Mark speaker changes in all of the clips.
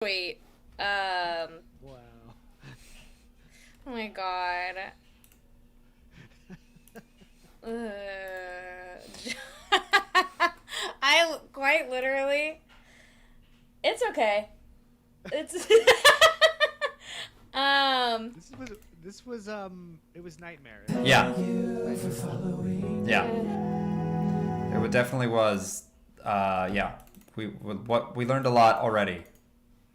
Speaker 1: Wait.
Speaker 2: Wow.
Speaker 1: Oh my god. I quite literally. It's okay. It's.
Speaker 2: This was it was Nightmare.
Speaker 3: Yeah. Yeah. It definitely was. Yeah. We learned a lot already.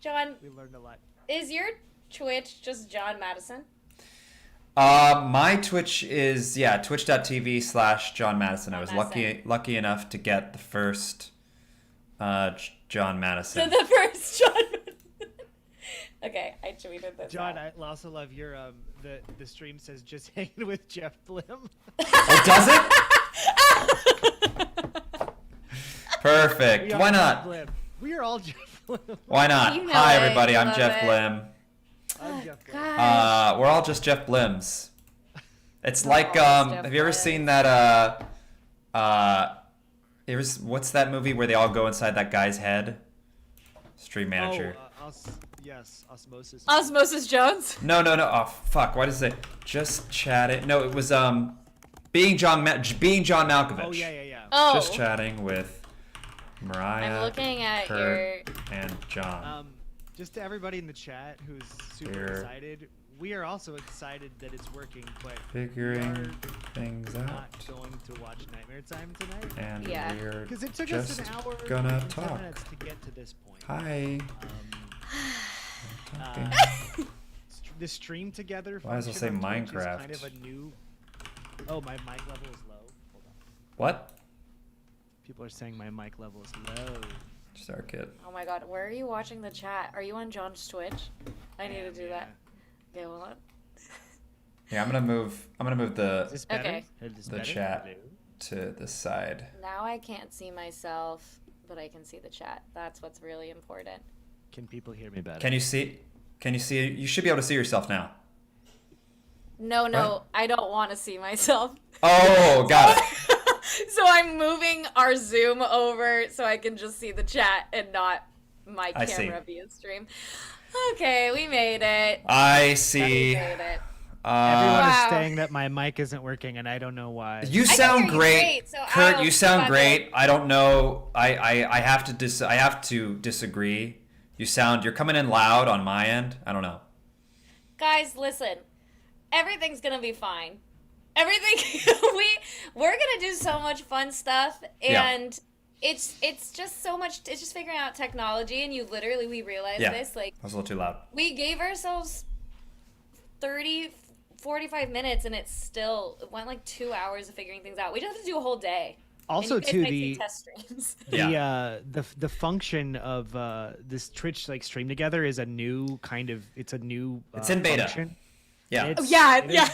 Speaker 1: John,
Speaker 2: We learned a lot.
Speaker 1: is your Twitch just John Madison?
Speaker 3: My Twitch is twitch.tv/John Madison. I was
Speaker 1: Madison.
Speaker 3: lucky enough to get the first John
Speaker 1: So
Speaker 3: Madison.
Speaker 1: the first John Madison. Okay, I tweeted this.
Speaker 2: John,
Speaker 1: out.
Speaker 2: I also love your the stream says just hanging with Jeff Blim.
Speaker 3: Oh, does it? Perfect. Why not?
Speaker 2: Blim. We are all Jeff Blim.
Speaker 3: Why not?
Speaker 1: You know
Speaker 3: Hi
Speaker 1: it.
Speaker 3: everybody,
Speaker 1: You
Speaker 3: I'm
Speaker 1: love
Speaker 3: Jeff
Speaker 1: it.
Speaker 3: Blim.
Speaker 2: I'm Jeff Blim.
Speaker 1: Gosh.
Speaker 3: We're all just Jeff Blims. It's
Speaker 1: We're
Speaker 3: like
Speaker 1: all just Jeff
Speaker 3: have you ever
Speaker 1: Blims.
Speaker 3: seen that what's that movie where they all go inside that guy's head? Stream manager.
Speaker 2: Yes, Osmosis.
Speaker 1: Osmosis Jones.
Speaker 3: No. Oh fuck, why does it say just chat it? No, it was being John Malkovich.
Speaker 2: Oh yeah.
Speaker 1: Oh.
Speaker 3: Just chatting with Mariah,
Speaker 1: I'm looking at
Speaker 3: Curt, and Jon.
Speaker 2: Just to everybody in the chat who's super
Speaker 3: Here.
Speaker 2: excited, we are also excited that it's working, but
Speaker 3: Figuring
Speaker 2: we are
Speaker 3: things
Speaker 2: not
Speaker 3: out.
Speaker 2: going to watch Nightmare Time tonight.
Speaker 3: And
Speaker 1: Yeah.
Speaker 3: we're
Speaker 2: Because it took
Speaker 3: just
Speaker 2: us an hour
Speaker 3: gonna
Speaker 2: and 10
Speaker 3: talk.
Speaker 2: minutes to get to this point.
Speaker 3: Hi.
Speaker 2: Um,
Speaker 3: Talking.
Speaker 2: the stream together
Speaker 3: Why does it
Speaker 2: function
Speaker 3: say
Speaker 2: on Twitch is
Speaker 3: Minecraft?
Speaker 2: kind of a new... Oh, my mic level is low. Hold on.
Speaker 3: What?
Speaker 2: People are saying my mic level is low.
Speaker 3: Starkid.
Speaker 1: Oh my god, where are you watching the chat? Are you on John's Twitch? I need to do
Speaker 2: Yeah.
Speaker 1: that. Okay, hold on.
Speaker 3: Yeah, I'm gonna move
Speaker 2: Is
Speaker 3: the
Speaker 2: this better?
Speaker 1: Okay.
Speaker 2: Is this
Speaker 3: the
Speaker 2: better?
Speaker 3: chat
Speaker 2: Hello?
Speaker 3: to the side.
Speaker 1: Now I can't see myself, but I can see the chat. That's what's really important.
Speaker 2: Can people hear me better?
Speaker 3: Can you see? You should be able to see yourself now.
Speaker 1: No,
Speaker 3: Right.
Speaker 1: I don't want to see myself.
Speaker 3: Oh, got it.
Speaker 1: So I'm moving our Zoom over so I can just see the chat and not my
Speaker 3: I see.
Speaker 1: camera via stream. Okay, we made it.
Speaker 3: I
Speaker 1: We
Speaker 3: see.
Speaker 1: made it.
Speaker 2: Everyone
Speaker 1: Wow.
Speaker 2: is saying that my mic isn't working, and I don't know why.
Speaker 3: You
Speaker 1: can
Speaker 3: sound
Speaker 1: hear you
Speaker 3: great,
Speaker 1: great, so
Speaker 3: Curt.
Speaker 1: I'll
Speaker 3: You sound
Speaker 1: fuck
Speaker 3: great.
Speaker 1: it.
Speaker 3: I don't know. I have to disagree. You're coming in loud on my end. I don't know.
Speaker 1: Guys, listen. Everything's gonna be fine. Everything we're gonna do so much fun stuff, and it's just so much. It's just figuring out technology, and we realized
Speaker 3: Yeah.
Speaker 1: this. Like,
Speaker 3: I was a little too loud.
Speaker 1: we gave ourselves 30, 45 minutes, and it went like 2 hours of figuring things out. We just have to do a whole day.
Speaker 2: Also,
Speaker 1: and you guys
Speaker 2: too,
Speaker 1: might see test streams.
Speaker 3: Yeah.
Speaker 2: the function of this Twitch like stream together is a new kind of it's a new
Speaker 3: It's in beta.
Speaker 2: function.
Speaker 3: Yeah.
Speaker 2: It's-
Speaker 1: Yeah,
Speaker 2: it is-
Speaker 1: yeah.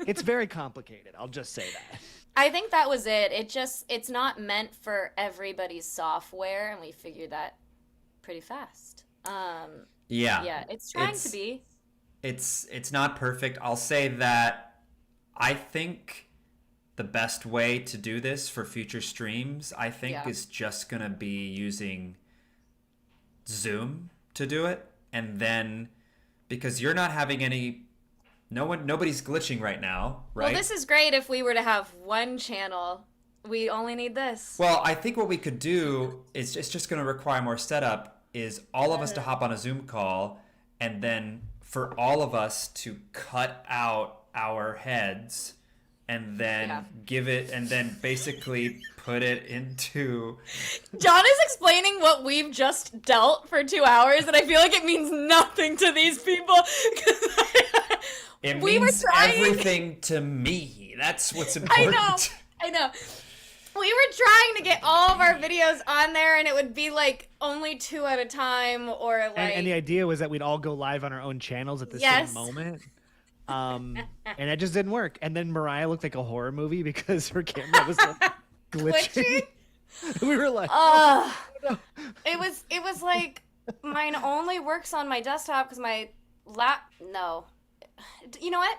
Speaker 2: It's very complicated. I'll just say that.
Speaker 1: I think that was it. It's not meant for everybody's software, and we figured that pretty fast. Yeah, it's trying to be.
Speaker 3: It's not perfect. I'll say that I think the best way to do this for future streams, I think,
Speaker 1: Yeah.
Speaker 3: is just gonna be using Zoom to do it, and then because you're not having nobody's glitching right now, right?
Speaker 1: Well, this is great if we were to have one channel. We only need this.
Speaker 3: Well, I think what we could do is it's just going to require more setup. Is all of us to hop on a Zoom call, and then for all of us to cut out our heads, and then give it, and then basically put it into.
Speaker 1: John is explaining what we've just dealt for 2 hours, and I feel like it means nothing to these people.
Speaker 3: It
Speaker 1: We were
Speaker 3: means
Speaker 1: trying-
Speaker 3: everything to me. That's what's important.
Speaker 1: I know. We were trying to get all of our videos on there, and it would be like only 2 at a time, or like.
Speaker 2: And the idea was that we'd all go live on our own channels at the
Speaker 1: Yes.
Speaker 2: same moment. And it just didn't work. And then Mariah looked like a horror movie because her camera was like, glitching. We were like, no.
Speaker 1: It was like mine only works on my desktop because my no. You know what?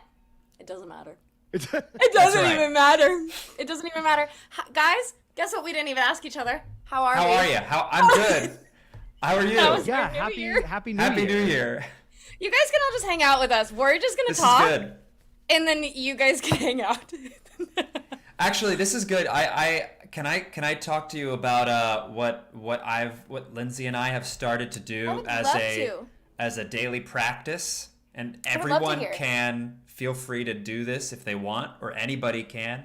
Speaker 1: It doesn't matter. It doesn't
Speaker 3: right.
Speaker 1: even matter. It doesn't even matter. Guys, guess what? We didn't even ask each other. How are we?
Speaker 3: How are you? I'm good. How are you?
Speaker 1: That was-
Speaker 2: Yeah,
Speaker 1: New
Speaker 2: happy
Speaker 1: Year.
Speaker 2: Happy New
Speaker 3: Happy
Speaker 2: Year.
Speaker 3: New Year.
Speaker 1: You guys can all just hang out with us. We're just gonna
Speaker 3: This
Speaker 1: talk,
Speaker 3: is good.
Speaker 1: and then you guys can hang out.
Speaker 3: Actually, this is good. I can I talk to you about what Lindsay and I have started to
Speaker 1: I
Speaker 3: do
Speaker 1: would
Speaker 3: as
Speaker 1: love
Speaker 3: a
Speaker 1: to.
Speaker 3: as a daily practice, and
Speaker 1: I would love to
Speaker 3: everyone
Speaker 1: hear.
Speaker 3: can feel free to do this if they want, or anybody can.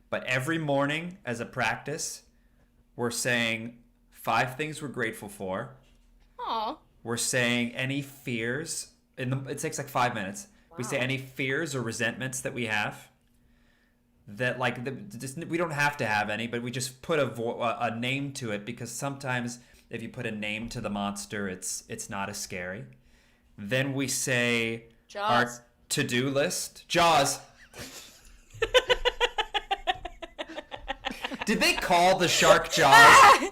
Speaker 3: But every morning as a practice, we're saying 5 things we're grateful for.
Speaker 1: Aw.
Speaker 3: We're saying any fears. It takes like 5 minutes. We say
Speaker 1: Wow.
Speaker 3: any fears or resentments that we have. That we don't have to have any, but we just put a name to it, because sometimes if you put a name to the monster, it's not as scary. Then we say our
Speaker 1: Jaws.
Speaker 3: to-do list. Jaws. Did they call the shark Jaws?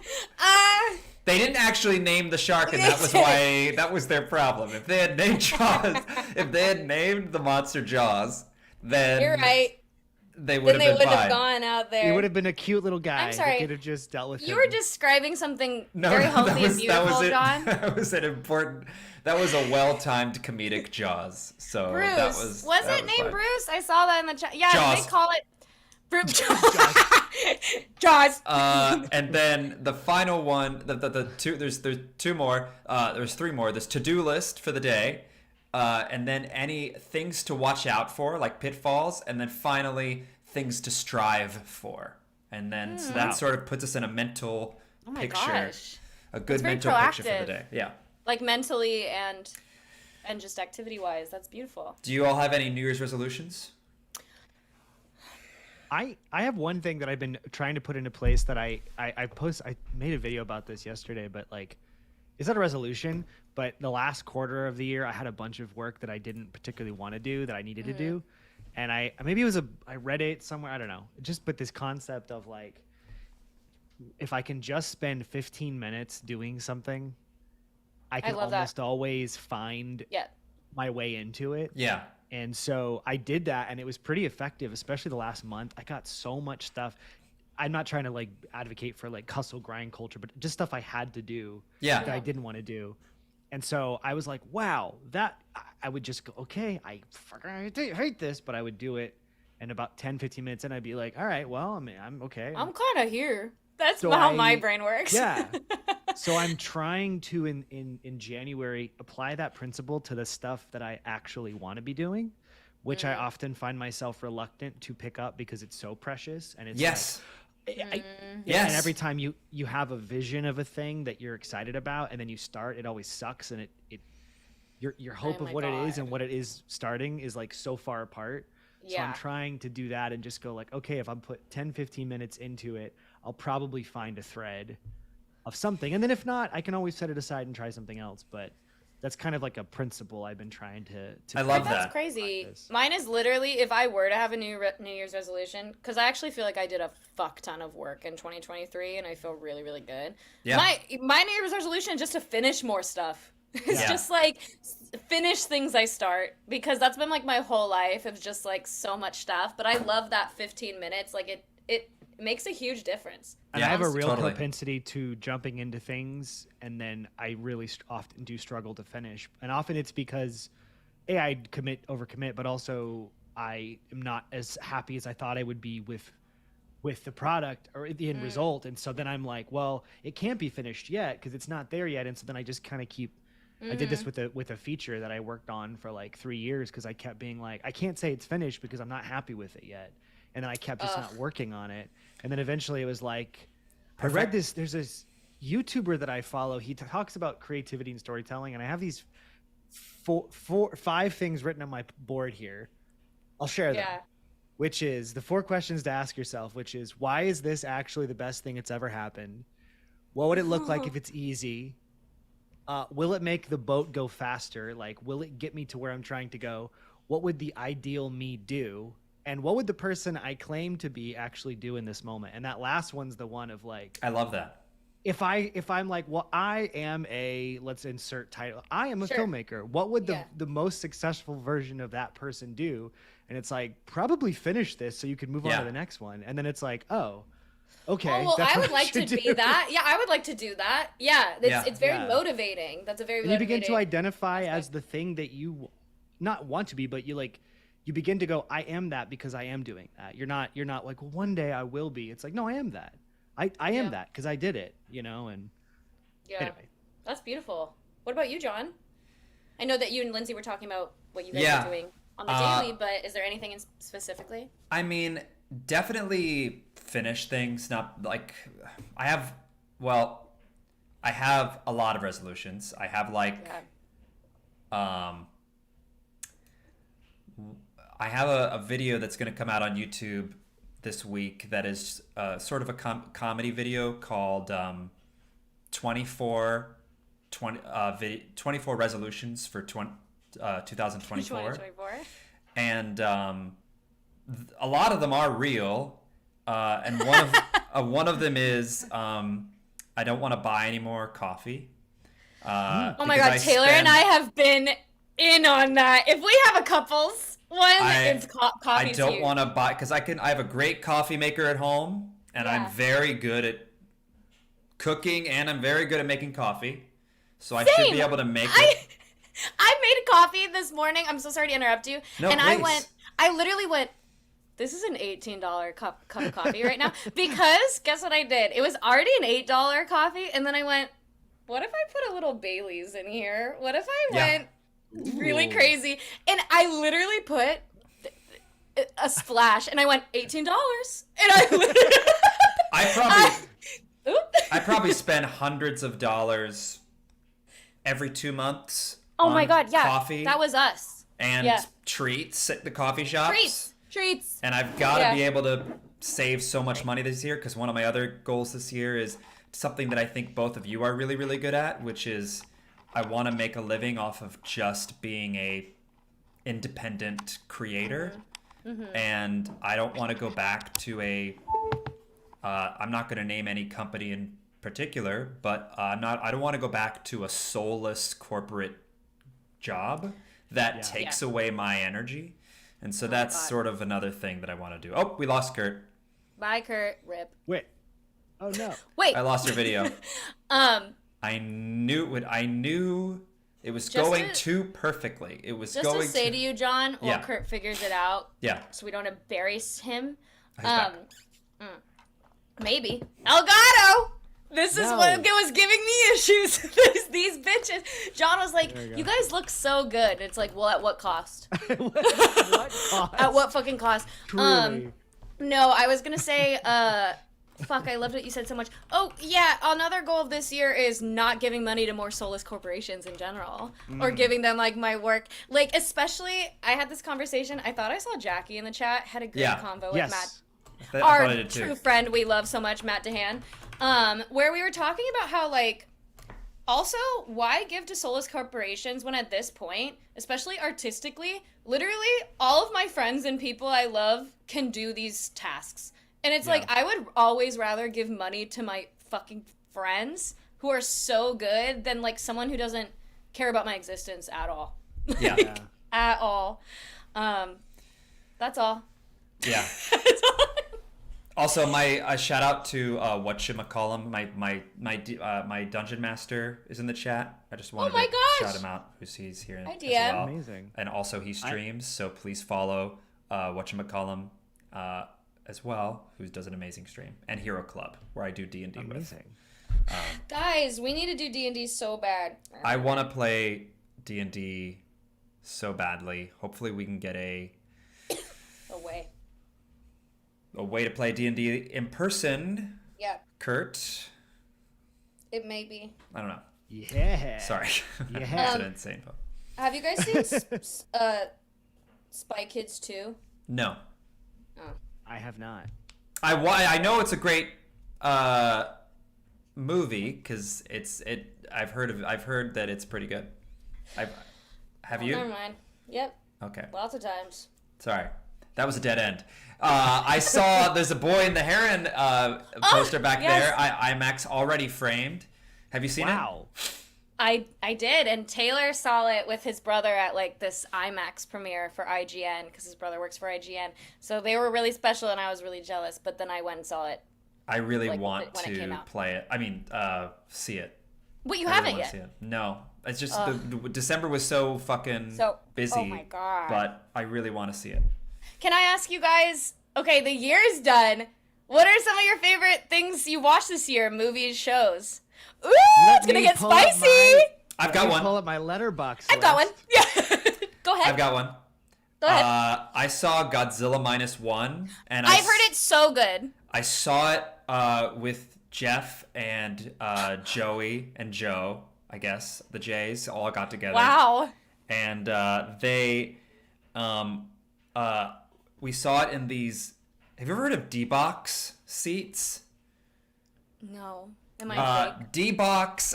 Speaker 3: They didn't actually name the shark, and that was their problem. If they had named Jaws, if they had named the monster Jaws, then
Speaker 1: You're right.
Speaker 3: they would
Speaker 1: Then
Speaker 3: have
Speaker 1: they
Speaker 3: been
Speaker 1: would have
Speaker 3: fine.
Speaker 1: gone out there.
Speaker 2: He would have been a cute little guy.
Speaker 1: I'm sorry.
Speaker 2: That could have just dealt with
Speaker 1: You
Speaker 2: him.
Speaker 1: were describing something
Speaker 3: No,
Speaker 1: very
Speaker 3: no,
Speaker 1: healthy and beautiful,
Speaker 3: it.
Speaker 1: John.
Speaker 3: That was an important. That was a well-timed comedic Jaws. So
Speaker 1: Bruce.
Speaker 3: that was.
Speaker 1: Was
Speaker 3: that
Speaker 1: it
Speaker 3: was
Speaker 1: named
Speaker 3: fine.
Speaker 1: Bruce? I saw that in the chat. Yeah,
Speaker 3: Jaws.
Speaker 1: they call it Bruce. Jaws.
Speaker 3: And then the final one, the two. There's 2 more. There's 3 more. There's to-do list for the day, and then any things to watch out for, like pitfalls, and then finally things to strive for. And then so that sort of puts us in a mental
Speaker 1: Oh my
Speaker 3: picture,
Speaker 1: gosh.
Speaker 3: a good
Speaker 1: very
Speaker 3: mental picture for the
Speaker 1: proactive.
Speaker 3: day. Yeah.
Speaker 1: Like mentally and just activity wise, that's beautiful.
Speaker 3: Do you all have any New Year's resolutions?
Speaker 2: I have one thing that I've been trying to put into place that I made a video about this yesterday, but like, it's not a resolution, but the last quarter of the year I had a bunch of work that I didn't particularly want to do that I needed to do. And I read it somewhere, I don't know, but this concept of like, if I can just spend 15 minutes doing something, I can
Speaker 1: love that.
Speaker 2: almost always find
Speaker 1: Yeah.
Speaker 2: my way into it.
Speaker 3: Yeah.
Speaker 2: And so I did that, and it was pretty effective, especially the last month. I got so much stuff. I'm not trying to like advocate for like hustle grind culture, but just stuff I had to do
Speaker 3: Yeah.
Speaker 2: that I didn't want to do. And so I was like, wow, that I would just go, okay, I fucking hate this, but I would do it. And about 10, 15 minutes in, I'd be like, all right, well, I mean, I'm okay.
Speaker 1: I'm kind of here. That's
Speaker 2: So
Speaker 1: how my brain works.
Speaker 2: Yeah. So I'm trying to in January apply that principle to the stuff that I actually want to be doing, which I often find myself reluctant to pick up because it's so precious, and it's
Speaker 3: Yes.
Speaker 2: yeah, and every time you have a vision of a thing that you're excited about and then you start, it always sucks, and your hope
Speaker 1: Oh
Speaker 2: of
Speaker 1: my
Speaker 2: what it is
Speaker 1: God.
Speaker 2: and what it is starting is like so far apart. So
Speaker 1: Yeah.
Speaker 2: I'm trying to do that and just go like, okay, if I put 10, 15 minutes into it, I'll probably find a thread of something. And then if not, I can always set it aside and try something else. But that's kind of like a principle I've been trying to
Speaker 3: I love
Speaker 1: That's
Speaker 3: that.
Speaker 1: crazy.
Speaker 2: Practice.
Speaker 1: Mine is literally, if I were to have a New Year's resolution, because I actually feel like I did a fuck ton of work in 2023, and I feel really, really good.
Speaker 3: Yeah.
Speaker 1: My New Year's resolution is just to finish more stuff. It's
Speaker 3: Yeah.
Speaker 1: just like finish things I start, because that's been like my whole life of just like so much stuff. But I love that 15 minutes. Like it makes a huge difference.
Speaker 2: And
Speaker 3: Yeah,
Speaker 2: I have a real
Speaker 3: totally.
Speaker 2: propensity to jumping into things, and then I really often do struggle to finish. And often it's because, I overcommit, but also I am not as happy as I thought I would be with the product or the end result. And so then I'm like, well, it can't be finished yet because it's not there yet. And so then I just kind of keep. I did this with a feature that I worked on for like 3 years because I kept being like, I can't say it's finished because I'm not happy with it yet. And then I kept just not working on it. And then eventually it was like, I read this. There's this YouTuber that I follow. He talks about creativity and storytelling. And I have these 5 things written on my board here. I'll share them.
Speaker 1: Yeah.
Speaker 2: Which is the 4 questions to ask yourself, which is, why is this actually the best thing that's ever happened? What would it look like if it's easy? Will it make the boat go faster? Like, will it get me to where I'm trying to go? What would the ideal me do? And what would the person I claim to be actually do in this moment? And that last one's the one of like,
Speaker 3: I love that.
Speaker 2: if I'm like, well, I am let's insert title. I am a
Speaker 1: Sure.
Speaker 2: filmmaker. What would
Speaker 1: Yeah.
Speaker 2: the most successful version of that person do? And it's like, probably finish this so you can move on
Speaker 3: Yeah.
Speaker 2: to the next one. And then it's like, oh, Okay,
Speaker 1: Oh, well,
Speaker 2: that's
Speaker 1: I
Speaker 2: what
Speaker 1: would like to
Speaker 2: should
Speaker 1: be
Speaker 2: do.
Speaker 1: that. Yeah, I would like to do that. Yeah,
Speaker 3: Yeah.
Speaker 1: it's very
Speaker 2: Yeah.
Speaker 1: motivating. That's a very
Speaker 2: And you begin
Speaker 1: motivating
Speaker 2: to identify
Speaker 1: aspect.
Speaker 2: as the thing that you not want to be, but you begin to go, I am that because I am doing that. You're not like, well, one day I will be. It's like, no, I am that. I am
Speaker 1: Yeah.
Speaker 2: that because I did it, you know, and
Speaker 1: Yeah,
Speaker 2: anyway.
Speaker 1: that's beautiful. What about you, John? I know that you and Lindsay were talking about what you guys
Speaker 3: Yeah.
Speaker 1: are doing on the daily, but is there anything specifically?
Speaker 3: I mean, definitely finish things. Not like I have. Well, I have a lot of resolutions. I have like,
Speaker 1: Yeah.
Speaker 3: I have a video that's going to come out on YouTube this week that is sort of a comedy video called 24 resolutions for 2024.
Speaker 1: 2024.
Speaker 3: And a lot of them are real, and one of them is I don't want to buy any more coffee.
Speaker 1: Oh my God, Taylor and I have been in on that. If we have a couples one, it's coffee.
Speaker 3: I don't want to buy because I have a great coffee maker at home, and
Speaker 1: Yeah.
Speaker 3: I'm very good at cooking, and I'm very good at making coffee, so I
Speaker 1: Same.
Speaker 3: should be able to make it.
Speaker 1: I made coffee this morning. I'm so sorry to interrupt you.
Speaker 3: No,
Speaker 1: and
Speaker 3: please.
Speaker 1: I literally went, this is an $18 cup of coffee right now. Because guess what I did? It was already an $8 coffee. And then I went, what if I put a little Bailey's in here? What if I went really
Speaker 2: Ooh.
Speaker 1: crazy? And I literally put a splash and I went $18. And I literally...
Speaker 3: I probably spend hundreds of dollars every 2 months.
Speaker 1: Oh my
Speaker 3: on
Speaker 1: God, yeah.
Speaker 3: coffee
Speaker 1: That was us.
Speaker 3: and
Speaker 1: yeah.
Speaker 3: treats at the coffee shops.
Speaker 1: Treats.
Speaker 3: And I've got to
Speaker 1: Yeah.
Speaker 3: be able to save so much money this year because one of my other goals this year is something that I think both of you are really, really good at, which is I want to make a living off of just being a independent creator.
Speaker 1: Mm-hmm.
Speaker 3: And I don't want to go back to I'm not going to name any company in particular, but I don't want to go back to a soulless corporate job that takes away my energy. And so that's sort of another thing that I want to do. Oh, we lost Curt.
Speaker 1: Bye, Curt. Rip.
Speaker 2: Wait. Oh no.
Speaker 1: Wait.
Speaker 3: I lost your video. I knew it was
Speaker 1: Just
Speaker 3: going
Speaker 1: to-
Speaker 3: too perfectly. It was
Speaker 1: Just
Speaker 3: going
Speaker 1: to say to you, John, while
Speaker 3: Yeah.
Speaker 1: Curt figures it out,
Speaker 3: Yeah.
Speaker 1: so we don't embarrass him.
Speaker 3: He's back.
Speaker 1: Maybe Elgato. This is
Speaker 2: No.
Speaker 1: what was giving me issues. These bitches. John was like,
Speaker 2: There you go.
Speaker 1: "You guys look so good." And it's like, well, at what cost?
Speaker 2: What cost?
Speaker 1: At what fucking cost?
Speaker 2: Truly.
Speaker 1: No, I was gonna say, fuck, I loved what you said so much. Oh, yeah, another goal of this year is not giving money to more soulless corporations in general. Or giving them, like, my work. Like, especially, I had this conversation, I thought I saw Jackie in the chat, had a great
Speaker 3: Yeah.
Speaker 1: convo
Speaker 2: Yes.
Speaker 1: with Matt.
Speaker 3: I
Speaker 1: Our
Speaker 3: thought I did too.
Speaker 1: true friend we love so much, Matt DeHaan, where we were talking about how, like, also, why give to soulless corporations when at this point, especially artistically, literally all of my friends and people I love can do these tasks. And it's like, I would always rather give money to my fucking friends who are so good than, like, someone who doesn't care about my existence at all.
Speaker 3: Yeah.
Speaker 2: Yeah.
Speaker 1: At all. That's all.
Speaker 3: Yeah.
Speaker 1: That's all.
Speaker 3: Also, my shout out to whatchamacallum, my dungeon master is in the chat. I just wanted
Speaker 1: my
Speaker 3: to
Speaker 1: gosh!
Speaker 3: shout him out because he's here
Speaker 1: Hi,
Speaker 3: as
Speaker 1: DM.
Speaker 3: well.
Speaker 2: Amazing.
Speaker 3: And also he streams, so please follow whatchamacallum as well, who does an amazing stream, and Hero Club where I do D&D with.
Speaker 2: Amazing.
Speaker 1: Guys, we need to do D&D so bad.
Speaker 3: I want to play D&D so badly. Hopefully we can get a
Speaker 1: Away.
Speaker 3: way to play D&D in person.
Speaker 1: Yeah,
Speaker 3: Curt,
Speaker 1: it may be.
Speaker 3: I don't know.
Speaker 2: Yeah.
Speaker 3: Sorry.
Speaker 2: Yeah.
Speaker 3: That's an insane post.
Speaker 1: Have you guys seen Spy Kids 2?
Speaker 3: No.
Speaker 2: I have not.
Speaker 3: I know it's a great movie because I've heard that it's pretty good. Have you?
Speaker 1: Never mind. Yep,
Speaker 3: Okay.
Speaker 1: lots of times.
Speaker 3: Sorry. That was a dead end. I saw there's a Boy in the Heron poster back
Speaker 1: yes.
Speaker 3: there. IMAX already framed. Have you seen
Speaker 2: Wow.
Speaker 1: I did, and Taylor saw it with his brother at, like, this IMAX premiere for IGN, because his brother works for IGN. So they were really special, and I was really jealous, but then I went and saw it
Speaker 3: I really
Speaker 1: Like,
Speaker 3: want
Speaker 1: when it came
Speaker 3: to
Speaker 1: out.
Speaker 3: play it. I mean, see it.
Speaker 1: Wait, you
Speaker 3: I
Speaker 1: haven't
Speaker 3: really wanna
Speaker 1: yet?
Speaker 3: see it. No, it's just December was so fucking busy.
Speaker 1: Oh my God.
Speaker 3: But I really want to see it.
Speaker 1: Can I ask you guys? Okay, the year's done. What are some of your favorite things you watched this year? Movies, shows. Ooh, it's gonna get spicy.
Speaker 3: I've got one.
Speaker 2: Pull up my letterbox.
Speaker 1: I've got one. Yeah. Go ahead.
Speaker 3: I've got one.
Speaker 1: Go ahead.
Speaker 3: I saw Godzilla -1, and
Speaker 1: I've heard it's so good.
Speaker 3: I saw it with Jeff and Joey and Joe. I guess the Jays all got together.
Speaker 1: Wow.
Speaker 3: And we saw it in these. Have you ever heard of D-Box seats?
Speaker 1: No. Am I fake?
Speaker 3: D-Box,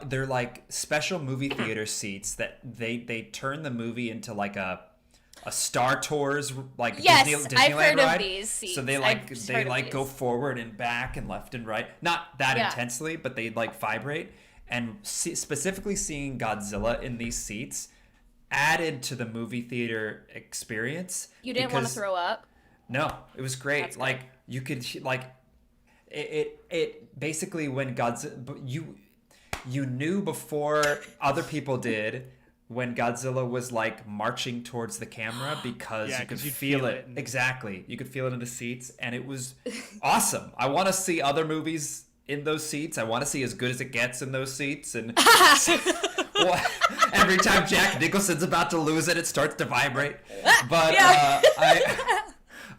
Speaker 3: they're like special movie theater seats that they turn the movie into like a Star Tours like
Speaker 1: Yes,
Speaker 3: Disneyland
Speaker 1: I've heard
Speaker 3: ride.
Speaker 1: of these seats.
Speaker 3: So they
Speaker 1: I've heard of
Speaker 3: go
Speaker 1: these.
Speaker 3: forward and back and left and right. Not that
Speaker 1: Yeah.
Speaker 3: intensely, but they like vibrate. And specifically seeing Godzilla in these seats added to the movie theater experience.
Speaker 1: You didn't want to
Speaker 3: because-
Speaker 1: throw up?
Speaker 3: No, it was great.
Speaker 1: That's good.
Speaker 3: Like you could like it basically when Godzilla you knew before other people did when Godzilla was like marching towards the camera because
Speaker 2: Yeah,
Speaker 3: you could
Speaker 2: 'cause you'd
Speaker 3: feel
Speaker 2: feel
Speaker 3: it.
Speaker 2: it.
Speaker 3: Exactly. You could feel it in the seats and it was awesome. I want to see other movies in those seats. I want to see as good as it gets in those seats and well, every time Jack Nicholson's about to lose it, it starts to vibrate. But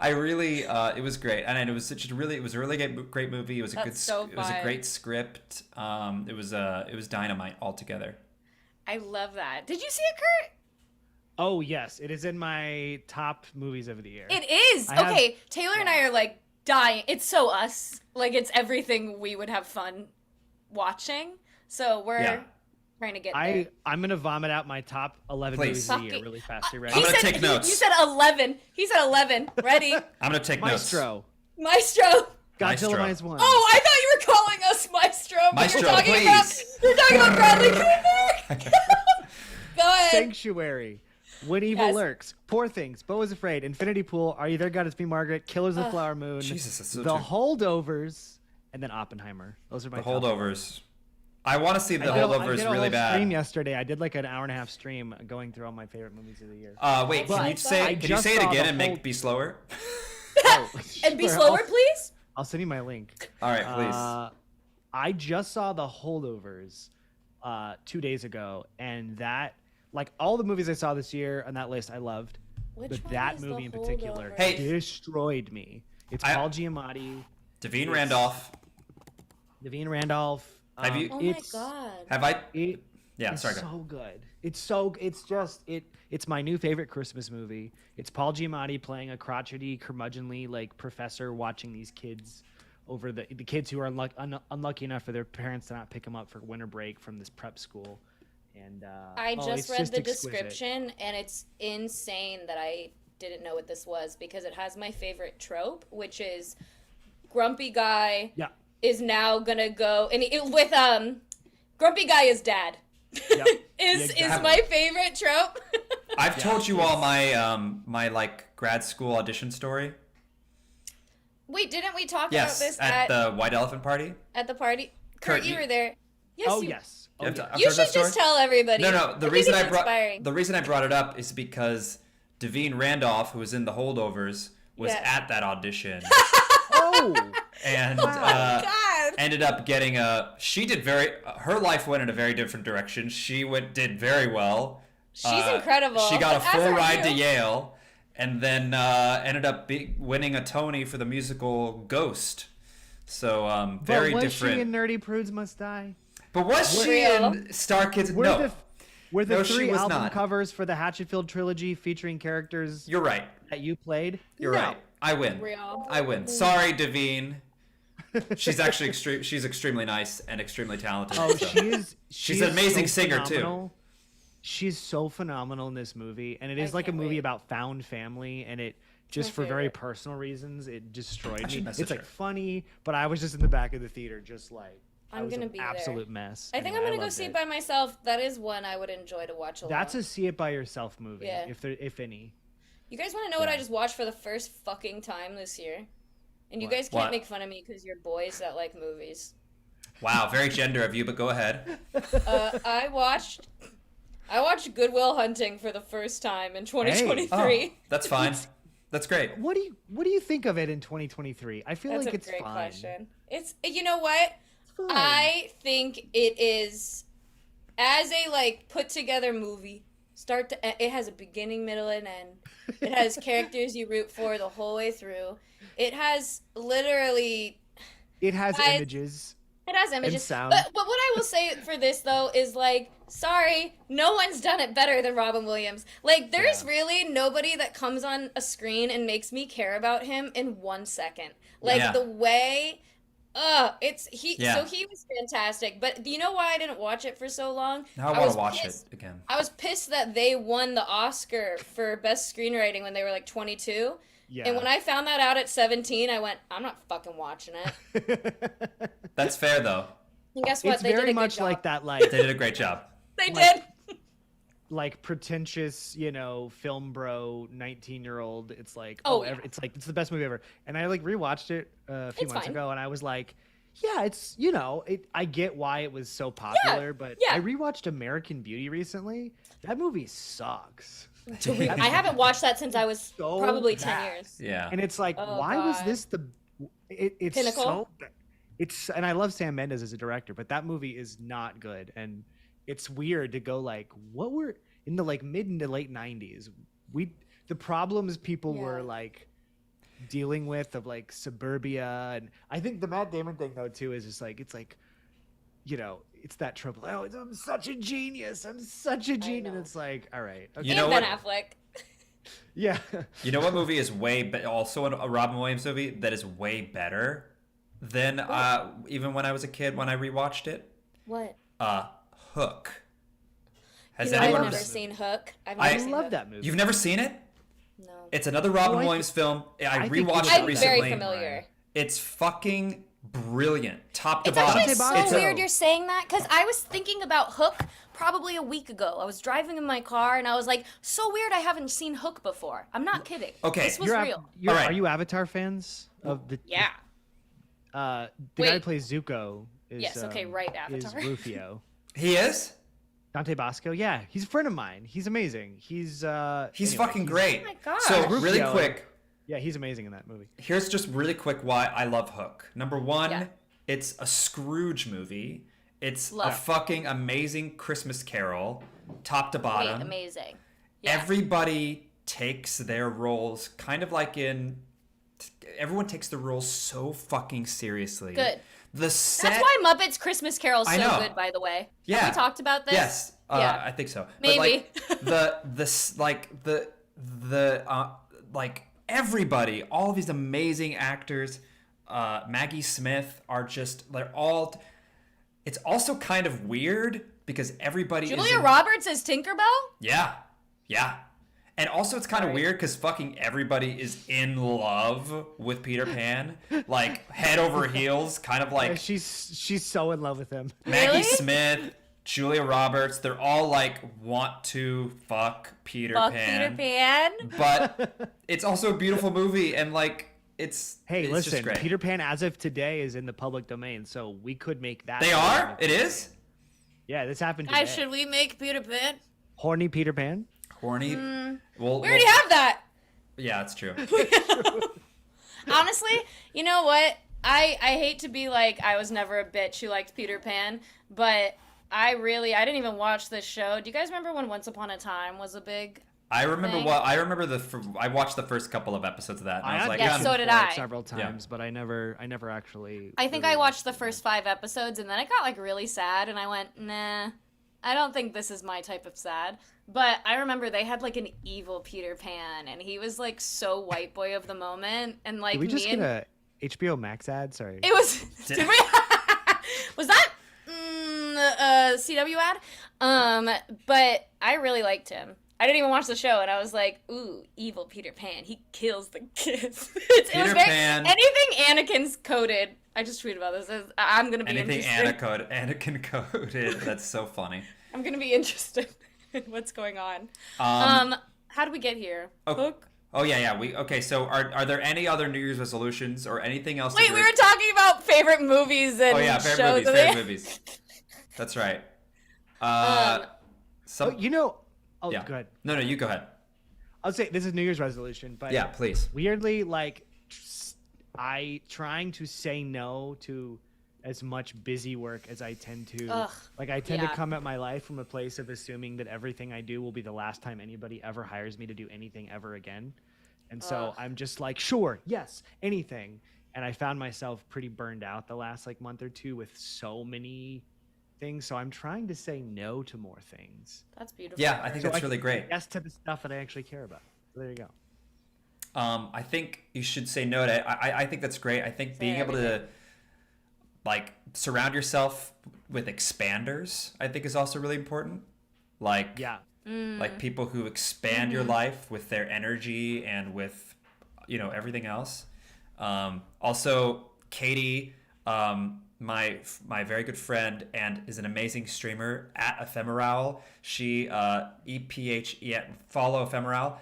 Speaker 3: I really, it was great, and it was a really great movie. It was a
Speaker 1: That's so
Speaker 3: it was a
Speaker 1: fun.
Speaker 3: great script. It was dynamite altogether.
Speaker 1: I love that. Did you see it, Kurt?
Speaker 2: Oh yes, it is in my top movies of the year.
Speaker 1: It is.
Speaker 2: I have-
Speaker 1: Okay, Taylor and I are like dying. It's so us. Like it's everything we would have fun watching. So we're
Speaker 3: Yeah.
Speaker 1: trying to get there.
Speaker 2: I'm gonna vomit out my top 11
Speaker 3: Please.
Speaker 2: movies of the year
Speaker 1: Fucking-
Speaker 2: really fast. You ready?
Speaker 3: I'm gonna take notes.
Speaker 1: You said 11. He said 11. Ready?
Speaker 3: I'm gonna take notes.
Speaker 2: Maestro.
Speaker 1: Maestro.
Speaker 2: Godzilla
Speaker 3: Maestro.
Speaker 2: -1.
Speaker 1: Oh, I thought you were calling us Maestro. But
Speaker 3: Maestro,
Speaker 1: you're talking
Speaker 3: please.
Speaker 1: You're talking about Bradley Cooper. Go ahead.
Speaker 2: Sanctuary. When Evil
Speaker 1: Yes.
Speaker 2: Lurks. Poor Things. Beau is Afraid. Infinity Pool. Are You There, God? It's Me, Margaret. Killers of the Flower Moon.
Speaker 3: Jesus, that's so
Speaker 2: The
Speaker 3: true.
Speaker 2: Holdovers. And then Oppenheimer. Those are my
Speaker 3: The
Speaker 2: top
Speaker 3: holdovers. I want to see the
Speaker 2: I did
Speaker 3: holdovers
Speaker 2: a
Speaker 3: really
Speaker 2: whole stream
Speaker 3: bad.
Speaker 2: yesterday. I did like an hour-and-a-half stream going through all my favorite movies of the year.
Speaker 3: Wait,
Speaker 1: But
Speaker 3: can you
Speaker 1: I
Speaker 3: say it
Speaker 2: just
Speaker 3: again
Speaker 2: saw
Speaker 3: and
Speaker 2: the
Speaker 3: make
Speaker 2: whole-
Speaker 3: be slower?
Speaker 2: Oh,
Speaker 1: And be
Speaker 2: sure,
Speaker 1: slower,
Speaker 2: I'll-
Speaker 1: please.
Speaker 2: I'll send you my link.
Speaker 3: All right, please.
Speaker 2: I just saw The Holdovers 2 days ago, and that, like all the movies I saw this year on that list, I loved.
Speaker 1: Which
Speaker 2: But
Speaker 1: one
Speaker 2: that
Speaker 1: is The
Speaker 2: movie in particular
Speaker 1: Holdovers?
Speaker 3: Hey.
Speaker 2: destroyed me. It's
Speaker 3: I-
Speaker 2: Paul Giamatti,
Speaker 3: Devine Randolph.
Speaker 2: Devine Randolph.
Speaker 3: Have you-
Speaker 1: Oh my
Speaker 2: it's,
Speaker 1: god.
Speaker 3: Have I?
Speaker 2: It,
Speaker 3: Yeah,
Speaker 2: it's
Speaker 3: sorry. go ahead.
Speaker 2: so good. It's my new favorite Christmas movie. It's Paul Giamatti playing a crotchety, curmudgeonly like professor watching these kids over the kids who are unlucky enough for their parents to not pick them up for winter break from this prep school. And
Speaker 1: I
Speaker 2: oh,
Speaker 1: just
Speaker 2: it's
Speaker 1: read the
Speaker 2: exquisite.
Speaker 1: description and it's insane that I didn't know what this was because it has my favorite trope, which is grumpy guy
Speaker 2: Yeah.
Speaker 1: is now gonna go and with grumpy guy is dad.
Speaker 2: Yep.
Speaker 1: is
Speaker 2: Exactly.
Speaker 1: my favorite trope.
Speaker 3: I've told you all my my like grad school audition story.
Speaker 1: Wait, didn't we talk
Speaker 3: Yes,
Speaker 1: about this
Speaker 3: at the White Elephant Party.
Speaker 1: at the party? Kurt,
Speaker 3: Kurt,
Speaker 1: you
Speaker 3: you-
Speaker 1: were there. Yes,
Speaker 2: Oh
Speaker 1: you,
Speaker 2: yes. Oh,
Speaker 3: I've
Speaker 2: yes.
Speaker 3: I've
Speaker 1: You
Speaker 3: heard that
Speaker 1: should just
Speaker 3: story.
Speaker 1: tell everybody.
Speaker 3: No,
Speaker 1: I
Speaker 3: the
Speaker 1: think
Speaker 3: reason
Speaker 1: it's
Speaker 3: I brought
Speaker 1: inspiring.
Speaker 3: the reason I brought it up is because Devine Randolph, who was in the Holdovers, was
Speaker 1: Yeah.
Speaker 3: at that audition
Speaker 2: Oh.
Speaker 3: and
Speaker 1: God.
Speaker 3: ended up getting a. She did her life went in a very different direction. She did very well.
Speaker 1: She's incredible.
Speaker 3: She got a
Speaker 1: As
Speaker 3: full
Speaker 1: are
Speaker 3: ride to
Speaker 1: you.
Speaker 3: Yale, and then ended up winning a Tony for the musical Ghost. So very
Speaker 2: but was
Speaker 3: different.
Speaker 2: she in Nerdy Prudes Must Die?
Speaker 3: But was she
Speaker 1: Real?
Speaker 3: in Starkid?
Speaker 2: Were
Speaker 3: No,
Speaker 2: the
Speaker 3: No, she
Speaker 2: three
Speaker 3: was
Speaker 2: album
Speaker 3: not.
Speaker 2: covers for the Hatchetfield trilogy featuring characters
Speaker 3: you're right.
Speaker 2: that you played?
Speaker 3: You're
Speaker 2: No.
Speaker 3: right. I win.
Speaker 1: Real.
Speaker 3: I win. Sorry, Devine. She's actually She's extremely nice and extremely talented.
Speaker 2: Oh,
Speaker 3: so.
Speaker 2: she's
Speaker 3: an amazing
Speaker 2: so
Speaker 3: singer, too.
Speaker 2: phenomenal. She's so phenomenal in this movie, and it is
Speaker 1: I
Speaker 2: like a
Speaker 1: can't
Speaker 2: movie
Speaker 1: wait.
Speaker 2: about found family, and it just
Speaker 1: my
Speaker 2: for very
Speaker 1: favorite.
Speaker 2: personal reasons it destroyed
Speaker 3: I should
Speaker 2: me.
Speaker 3: message
Speaker 2: It's like
Speaker 3: her.
Speaker 2: funny, but I was just in the back of the theater, just like I
Speaker 1: I'm
Speaker 2: was
Speaker 1: gonna
Speaker 2: an
Speaker 1: be there.
Speaker 2: absolute mess.
Speaker 1: I think I'm
Speaker 2: Anyway,
Speaker 1: gonna go
Speaker 2: loved
Speaker 1: see it by myself. That is one I would enjoy to watch alone.
Speaker 2: That's a see it by yourself movie,
Speaker 1: Yeah.
Speaker 2: if any.
Speaker 1: You guys want to know what I
Speaker 2: Yeah.
Speaker 1: just watched for the first fucking time this year? And you
Speaker 2: What?
Speaker 1: guys can't
Speaker 3: What?
Speaker 1: make fun of me because you're boys that like movies.
Speaker 3: Wow, very gender of you, but go ahead.
Speaker 1: I watched Goodwill Hunting for the first time in 2023.
Speaker 3: Oh, that's fine. That's great.
Speaker 2: What do you think of it in 2023? I feel
Speaker 1: That's
Speaker 2: like
Speaker 1: a
Speaker 2: it's
Speaker 1: great
Speaker 2: fine.
Speaker 1: question. It's, you know what?
Speaker 2: Fine.
Speaker 1: I think it is, as a like put together movie, start to it has a beginning, middle, and end. It has characters you root for the whole way through. It has literally.
Speaker 2: It has
Speaker 1: Guys,
Speaker 2: images.
Speaker 1: It has images.
Speaker 2: And sound.
Speaker 1: But what I will say for this though is like, sorry, no one's done it better than Robin Williams. Like, there's really nobody that comes on a screen and makes me care about him in 1 second. Like
Speaker 3: Yeah.
Speaker 1: the way
Speaker 3: Yeah.
Speaker 1: so he was fantastic. But do you know why I didn't watch it for so long?
Speaker 3: Now I want
Speaker 1: was
Speaker 3: to watch
Speaker 1: pissed.
Speaker 3: it again.
Speaker 1: I was pissed that they won the Oscar for best screenwriting when they were like 22.
Speaker 2: Yeah.
Speaker 1: And when I found that out at 17, I went, I'm not fucking watching it.
Speaker 3: That's fair, though.
Speaker 1: And guess what?
Speaker 2: It's
Speaker 1: They did
Speaker 2: very
Speaker 1: a good
Speaker 2: much
Speaker 1: job.
Speaker 2: like that, like
Speaker 3: They did a great job.
Speaker 1: They
Speaker 2: like-
Speaker 1: did.
Speaker 2: like pretentious, film bro 19-year-old. It's like
Speaker 1: Oh, yeah.
Speaker 2: it's like it's the best movie ever. And I like rewatched it a few
Speaker 1: It's
Speaker 2: months
Speaker 1: fine.
Speaker 2: ago, and I was like, yeah, it's I get why it was so popular, but
Speaker 1: yeah.
Speaker 2: I rewatched American Beauty recently. That movie sucks.
Speaker 1: I haven't watched that since I was
Speaker 2: So
Speaker 1: probably 10
Speaker 2: bad.
Speaker 1: years.
Speaker 3: Yeah.
Speaker 2: And it's like,
Speaker 1: Oh,
Speaker 2: why was
Speaker 1: God.
Speaker 2: this it's
Speaker 1: Pinnacle?
Speaker 2: so it's and I love Sam Mendes as a director, but that movie is not good. And it's weird to go like, what were in the like mid to late 90s, the problems people were
Speaker 1: Yeah.
Speaker 2: like dealing with of like suburbia. And I think the Matt Damon thing though too is just like, it's like, it's that trouble. Oh, I'm such a genius. I'm such a genius. And
Speaker 1: know.
Speaker 2: it's like, all right. Okay.
Speaker 3: You
Speaker 1: And
Speaker 3: know
Speaker 1: Ben
Speaker 3: what?
Speaker 1: Affleck.
Speaker 2: Yeah.
Speaker 3: You know what movie is also a Robin Williams movie that is way better than even when I was a kid when I rewatched it?
Speaker 1: What?
Speaker 3: Hook. Has
Speaker 1: I've
Speaker 3: anyone
Speaker 1: never
Speaker 3: ever
Speaker 1: seen Hook. I've
Speaker 3: I
Speaker 1: never seen
Speaker 2: love
Speaker 1: Hook.
Speaker 2: that movie.
Speaker 3: You've never seen it?
Speaker 1: No.
Speaker 3: It's another Robin
Speaker 2: Oh, I
Speaker 3: Williams film. I
Speaker 2: think
Speaker 3: rewatched
Speaker 2: you
Speaker 3: it
Speaker 1: I'm
Speaker 3: recently.
Speaker 1: very familiar.
Speaker 3: It's fucking brilliant, top to
Speaker 1: It's
Speaker 3: bottom.
Speaker 1: actually
Speaker 2: Dante
Speaker 1: so
Speaker 2: Basco.
Speaker 1: weird you're saying that because I was thinking about Hook probably a week ago. I was driving in my car and I was like, so weird I haven't seen Hook before. I'm not kidding.
Speaker 3: Okay.
Speaker 1: This was real.
Speaker 3: All right.
Speaker 2: Are you Avatar fans of the?
Speaker 1: Yeah.
Speaker 2: The guy
Speaker 1: Wait.
Speaker 2: who plays Zuko is.
Speaker 1: Yes, okay, right,
Speaker 2: Is
Speaker 1: Avatar.
Speaker 2: Rufio.
Speaker 3: He is?
Speaker 2: Dante Basco, yeah, he's a friend of mine. He's amazing. He's
Speaker 3: Fucking great.
Speaker 1: Oh my gosh.
Speaker 3: So really
Speaker 2: Rufio.
Speaker 3: quick,
Speaker 2: Yeah, he's amazing in that movie.
Speaker 3: here's just really quick why I love Hook. Number one,
Speaker 1: Yeah.
Speaker 3: it's a Scrooge movie. It's a
Speaker 1: Love.
Speaker 3: fucking amazing Christmas Carol, top to
Speaker 1: Wait,
Speaker 3: bottom.
Speaker 1: amazing. Yeah.
Speaker 3: Everybody takes their roles kind of like everyone takes the roles so fucking seriously.
Speaker 1: Good.
Speaker 3: The set.
Speaker 1: That's why Muppets Christmas Carol's
Speaker 3: I
Speaker 1: so
Speaker 3: know.
Speaker 1: good, by the way.
Speaker 3: Yeah.
Speaker 1: Have we talked about this?
Speaker 3: Yes,
Speaker 1: Yeah.
Speaker 3: I think so.
Speaker 1: Maybe.
Speaker 3: But like everybody, all of these amazing actors, Maggie Smith are just they're all. It's also kind of weird because everybody.
Speaker 1: Julia Roberts as Tinkerbell?
Speaker 3: Yeah, yeah. And also, it's kind of weird because fucking everybody is in love with Peter Pan, like head over heels, kind of
Speaker 2: Yeah,
Speaker 3: like
Speaker 2: she's so in love with him.
Speaker 3: Maggie
Speaker 1: Really?
Speaker 3: Smith, Julia Roberts. They're all like want to fuck Peter
Speaker 1: Fuck
Speaker 3: Pan,
Speaker 1: Peter Pan.
Speaker 3: but it's also a beautiful movie, and like it's
Speaker 2: Hey,
Speaker 3: it's
Speaker 2: listen,
Speaker 3: just great.
Speaker 2: Peter Pan as of today is in the public domain, so we could make that.
Speaker 3: They are. It is
Speaker 2: Yeah, this happened today.
Speaker 1: Guys, should we make Peter Pan?
Speaker 2: Horny Peter Pan.
Speaker 3: horny. Well,
Speaker 1: We already have that.
Speaker 3: Yeah, it's true.
Speaker 1: Honestly, you know what? I hate to be like I was never a bitch who liked Peter Pan, but I didn't even watch this show. Do you guys remember when Once Upon a Time was a big?
Speaker 3: I remember
Speaker 1: Thing.
Speaker 3: I remember I watched the first couple of episodes of that, and I was like,
Speaker 1: Yeah,
Speaker 3: yeah,
Speaker 1: so did
Speaker 2: for it
Speaker 1: I.
Speaker 2: several times, but I never actually.
Speaker 1: I think
Speaker 2: really
Speaker 1: I watched the first 5 episodes and then I got like really sad and I went, nah, I don't think this is my type of sad. But I remember they had like an evil Peter Pan and he was like so white boy of the moment and like
Speaker 2: Did we just
Speaker 1: me
Speaker 2: get
Speaker 1: and
Speaker 2: a HBO Max ad? Sorry.
Speaker 1: it was did we was that a CW ad? But I really liked him. I didn't even watch the show, and I was like, "Ooh, evil Peter Pan! He kills the kids." it was
Speaker 3: Peter
Speaker 1: very
Speaker 3: Pan.
Speaker 1: anything Anakin's coded. I just tweeted about this. I'm gonna be
Speaker 3: anything
Speaker 1: interested.
Speaker 3: Anakin coded. That's so funny.
Speaker 1: I'm gonna be interested in what's going on.
Speaker 3: Um,
Speaker 1: How do we get here?
Speaker 3: okay.
Speaker 1: Hook.
Speaker 3: Oh yeah. Okay. So are there any other New Year's resolutions or anything else?
Speaker 1: Wait, we were talking about favorite movies and
Speaker 3: Oh yeah,
Speaker 1: shows.
Speaker 3: favorite movies. That's right.
Speaker 1: Um,
Speaker 2: Oh,
Speaker 3: Some.
Speaker 2: oh,
Speaker 3: Yeah.
Speaker 2: go ahead.
Speaker 3: No, you go ahead.
Speaker 2: I'll say this is New Year's resolution, but
Speaker 3: Yeah, please.
Speaker 2: weirdly, like, I trying to say no to as much busy work as I tend to.
Speaker 1: Ugh,
Speaker 2: Like, I tend to
Speaker 1: yeah.
Speaker 2: come at my life from a place of assuming that everything I do will be the last time anybody ever hires me to do anything ever again. And so
Speaker 1: Ugh.
Speaker 2: I'm just like, sure, yes, anything. And I found myself pretty burned out the last like month or two with so many things. So I'm trying to say no to more things.
Speaker 1: That's beautiful.
Speaker 3: Yeah, I think that's really great.
Speaker 2: Yes to the stuff that I actually care about. So there you go.
Speaker 3: I think you should say no to. I think that's great. I think being able to like surround yourself with expanders, I think is also really important. Like
Speaker 2: Yeah.
Speaker 3: like people who expand your life with their energy and with everything else. Also, Katie, my very good friend and is an amazing streamer at Ephemeral. She follow Ephemeral.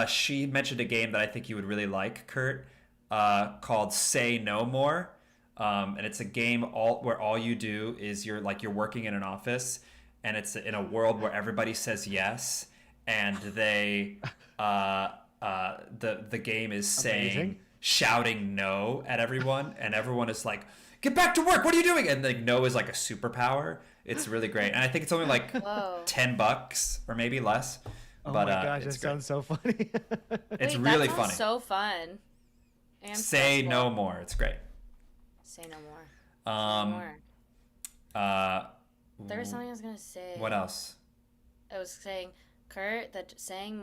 Speaker 3: She mentioned a game that I think you would really like, Curt, called Say No More. And it's a game where all you do is you're working in an office, and it's in a world where everybody says yes, and they the game is saying shouting no at everyone, and everyone is like, get back to work, what are you doing? And like no is like a superpower. It's really great, and I think it's only like $10 or maybe less.
Speaker 2: Oh
Speaker 3: But
Speaker 2: my gosh, that
Speaker 3: it's great.
Speaker 2: sounds so funny.
Speaker 3: It's
Speaker 1: Wait,
Speaker 3: really
Speaker 1: that sounds
Speaker 3: funny.
Speaker 1: so fun. And
Speaker 3: Say
Speaker 1: stressful.
Speaker 3: no more. It's great.
Speaker 1: Say no more. More. There was something I was gonna say.
Speaker 3: What else?
Speaker 1: I was saying, Curt, that saying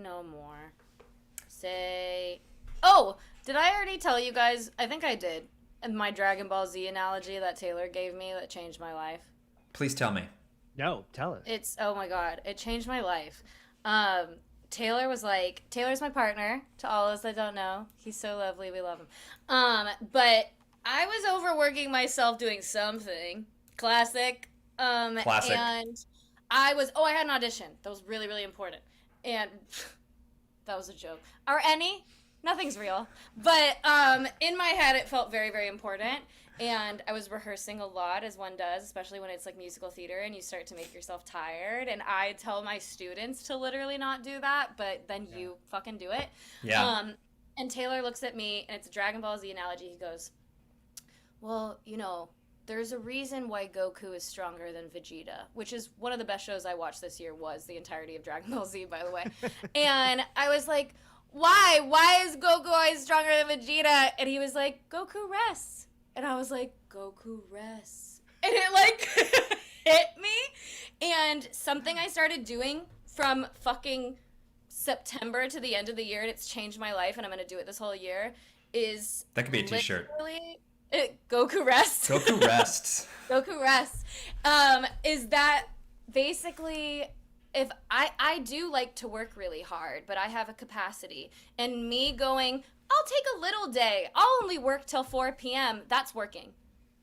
Speaker 1: no more. Say. Oh, did I already tell you guys? I think I did. My Dragon Ball Z analogy that Taylor gave me that changed my life.
Speaker 3: Please tell me.
Speaker 2: No, tell us.
Speaker 1: It's oh my god, it changed my life. Taylor was like, Taylor's my partner. To all those that don't know, he's so lovely. We love him. But I was overworking myself doing something. Classic.
Speaker 3: Classic.
Speaker 1: And I had an audition. That was really, really important. And that was a joke. Or any? Nothing's real. But in my head, it felt very, very important. And I was rehearsing a lot, as one does, especially when it's like musical theater and you start to make yourself tired. And I tell my students to literally not do that, but then you fucking do it.
Speaker 3: Yeah.
Speaker 1: And Taylor looks at me, and it's a Dragon Ball Z analogy. He goes, well, there's a reason why Goku is stronger than Vegeta, which is one of the best shows I watched this year, was the entirety of Dragon Ball Z, by the way. And I was like, why? Why is Goku always stronger than Vegeta? And he was like, Goku rests. And I was like, Goku rests. And it like hit me. And something I started doing from fucking September to the end of the year, and it's changed my life, and I'm going to do it this whole year, is
Speaker 3: That could be a t-shirt.
Speaker 1: Goku rests.
Speaker 3: Goku rests.
Speaker 1: Goku rests. Is that basically, if I do like to work really hard, but I have a capacity, and me going, I'll take a little day, I'll only work till 4 p.m., that's working.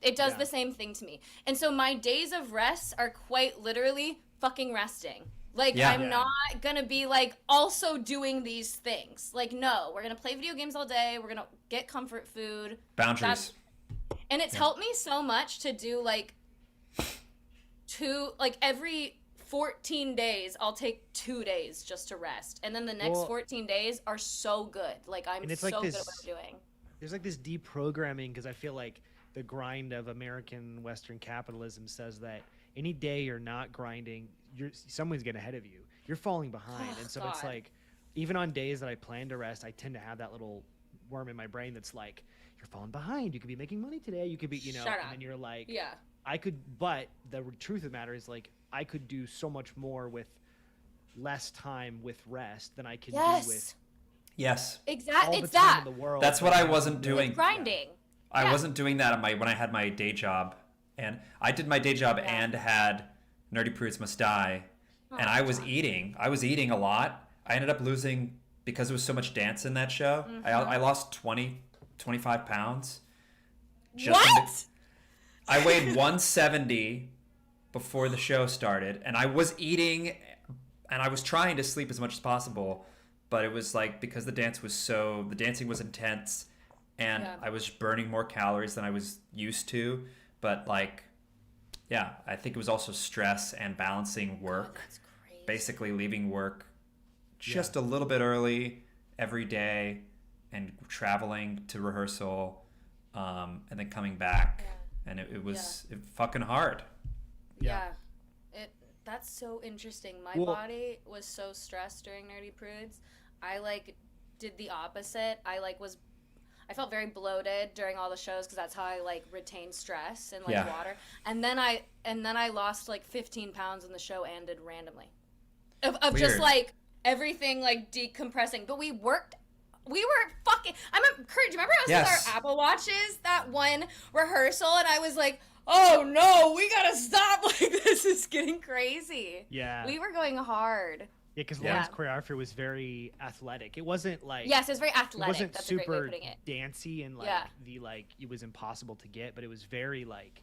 Speaker 1: It does the same thing to me. And so my days of rest are quite literally fucking resting. Like, I'm not gonna be, like, also doing these things. Like, no, we're gonna play video games all day, we're gonna get comfort food.
Speaker 3: Boundaries.
Speaker 1: And it's helped me so much to do, like, every 14 days, I'll take 2 days just to rest. And then the next 14 days are so good. Like, I'm so
Speaker 2: like
Speaker 1: good at what I'm doing.
Speaker 2: There's like this deprogramming, because I feel like the grind of American Western capitalism says that any day you're not grinding, someone's getting ahead of you. You're falling behind. And so it's like, even on days that I plan to rest, I tend to have that little worm in my brain that's like, you're falling behind. You could be making money today. You could be,
Speaker 1: Shut up.
Speaker 2: and then you're like,
Speaker 1: Yeah.
Speaker 2: I could, but the truth of the matter is, like, I could do so much more with less time with rest than I could do with
Speaker 3: Yes.
Speaker 1: Exactly.
Speaker 2: all
Speaker 1: It's
Speaker 2: the time
Speaker 1: that.
Speaker 2: in the world.
Speaker 3: That's what I wasn't doing.
Speaker 1: Grinding.
Speaker 3: I wasn't doing that when I had my day job. And I did my day job and had Nerdy Prudes Must Die. And I was eating. I was eating a lot. I ended up losing, because there was so much dance in that show. I lost 25 pounds.
Speaker 1: What?
Speaker 3: I weighed 170 before the show started, and I was eating, and I was trying to sleep as much as possible, but it was like because the dancing was intense, and
Speaker 1: Yeah.
Speaker 3: I was burning more calories than I was used to. But like, yeah, I think it was also stress and balancing work.
Speaker 1: That's crazy.
Speaker 3: Basically leaving work just a little bit early every day and traveling to rehearsal, and then coming back.
Speaker 1: Yeah.
Speaker 3: And it was fucking hard.
Speaker 1: Yeah. That's so interesting. My
Speaker 2: Well-
Speaker 1: body was so stressed during Nerdy Prudes. I like did the opposite. I felt very bloated during all the shows because that's how I like retain stress and like water. And then I lost like 15 pounds when the show ended randomly. Of just
Speaker 3: Weird.
Speaker 1: like everything like decompressing. But we were fucking. Kurt, do you remember us
Speaker 3: Yes.
Speaker 1: with our Apple Watches that one rehearsal, and I was like, oh no, we gotta stop! Like this is getting crazy.
Speaker 2: Yeah.
Speaker 1: We were going hard.
Speaker 2: Yeah, because
Speaker 3: Yeah.
Speaker 2: Lauren's choreography was very athletic. It wasn't like
Speaker 1: Yes, it was very
Speaker 2: it
Speaker 1: athletic.
Speaker 2: wasn't
Speaker 1: That's a great way
Speaker 2: super
Speaker 1: of putting it.
Speaker 2: dancey and like
Speaker 1: Yeah.
Speaker 2: it was impossible to get, but it was very like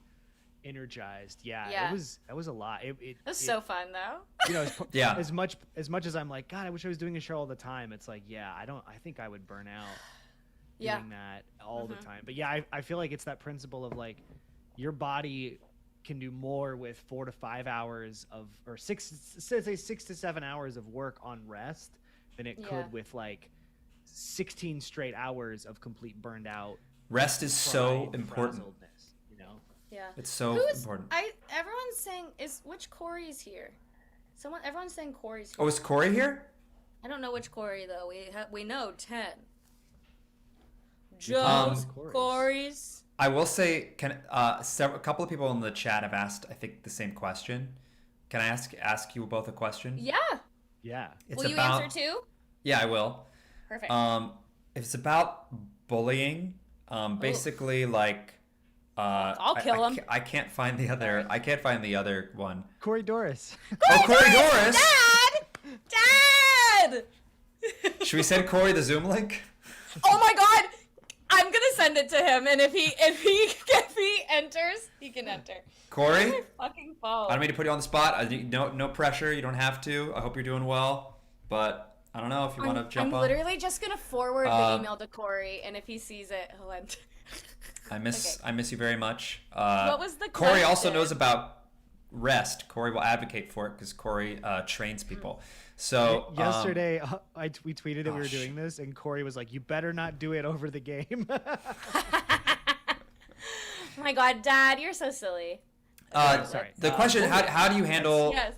Speaker 2: energized. Yeah,
Speaker 1: Yeah.
Speaker 2: that was a lot.
Speaker 1: It was so fun though.
Speaker 2: you know,
Speaker 3: Yeah.
Speaker 2: as much as I'm like, God, I wish I was doing a show all the time. It's like, yeah, I think I would burn out
Speaker 1: Yeah.
Speaker 2: doing that all the time. But yeah, I feel like it's that principle of like your body can do more with 4 to 5 hours of, or 6 to 7 hours of work on rest than it
Speaker 1: Yeah.
Speaker 2: could with like 16 straight hours of complete burned out.
Speaker 3: Rest is so
Speaker 2: fried
Speaker 3: important.
Speaker 2: frazzledness, you know?
Speaker 1: Yeah.
Speaker 3: It's so
Speaker 1: Who's
Speaker 3: important.
Speaker 1: Everyone's saying which Corey's here? Everyone's saying Corey's here.
Speaker 3: Oh, is Corey here?
Speaker 1: I don't know which Corey though. We know 10.
Speaker 3: Um,
Speaker 1: Joe's, Corey's.
Speaker 3: I will say, a couple of people in the chat have asked, I think, the same question. Can I ask you both a question?
Speaker 1: Yeah.
Speaker 2: Yeah.
Speaker 3: It's
Speaker 1: Will you
Speaker 3: about,
Speaker 1: answer too?
Speaker 3: Yeah, I will.
Speaker 1: Perfect.
Speaker 3: It's about bullying. Basically, like,
Speaker 1: I'll kill him.
Speaker 3: I can't find the other. I can't find the other one.
Speaker 2: Corey Doris.
Speaker 3: Oh, Corey Doris!
Speaker 1: Dad!
Speaker 3: Should we send Corey the Zoom link?
Speaker 1: Oh my God! I'm gonna send it to him, and if he enters, he can enter.
Speaker 3: Corey,
Speaker 1: Fucking phone.
Speaker 3: I don't mean to put you on the spot. No pressure. You don't have to. I hope you're doing well. But I don't know if you want to jump
Speaker 1: I'm
Speaker 3: on.
Speaker 1: literally just gonna forward the email to Corey, and if he sees it, he'll enter.
Speaker 3: I miss you very much.
Speaker 1: What was the
Speaker 3: Corey also
Speaker 1: question?
Speaker 3: knows about rest. Corey will advocate for it because Corey trains people. So
Speaker 2: Yesterday, we tweeted that we were
Speaker 3: gosh.
Speaker 2: doing this, and Corey was like, "You better not do it over the game."
Speaker 1: Oh my God, Dad, you're so silly.
Speaker 2: Sorry.
Speaker 3: The question: How do you handle
Speaker 1: Yes.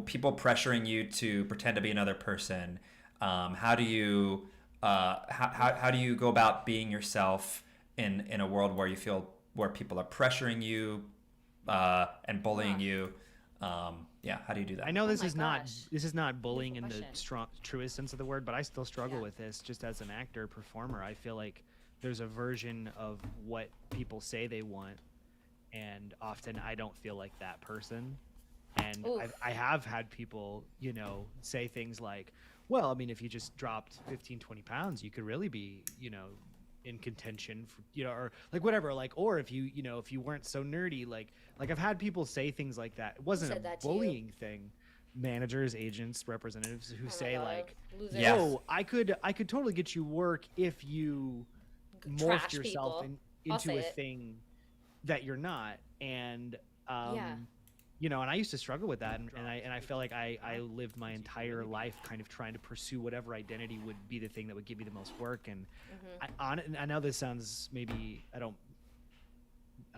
Speaker 3: people pressuring you to pretend to be another person? How do you how do you go about being yourself in a world where you feel where people are pressuring you and bullying you? Yeah, how do you do that?
Speaker 2: I know this
Speaker 1: my
Speaker 2: is not
Speaker 1: gosh.
Speaker 2: bullying in the
Speaker 1: question.
Speaker 2: truest sense of the word, but I still struggle with this just as an actor performer. I feel like there's a version of what people say they want, and often I don't feel like that person. And
Speaker 1: Oof.
Speaker 2: I have had people, say things like, well, I mean, if you just dropped 15, 20 pounds, you could really be, in contention for, or like whatever, like, or if you, if you weren't so nerdy, like I've had people say things like that. It wasn't
Speaker 1: said
Speaker 2: a
Speaker 1: that to you?
Speaker 2: bullying thing. Managers, agents, representatives who
Speaker 1: Oh my
Speaker 2: say
Speaker 1: God.
Speaker 2: like,
Speaker 1: Losers.
Speaker 3: Yeah.
Speaker 2: oh, I could totally get you work if you morphed
Speaker 1: Trash
Speaker 2: yourself
Speaker 1: people.
Speaker 2: into
Speaker 1: I'll say
Speaker 2: a
Speaker 1: it.
Speaker 2: thing that you're not. And,
Speaker 1: Yeah.
Speaker 2: and I used to struggle with that, and I felt like I lived my entire life kind of trying to pursue whatever identity would be the thing that would give me the most work. And I know this sounds maybe I don't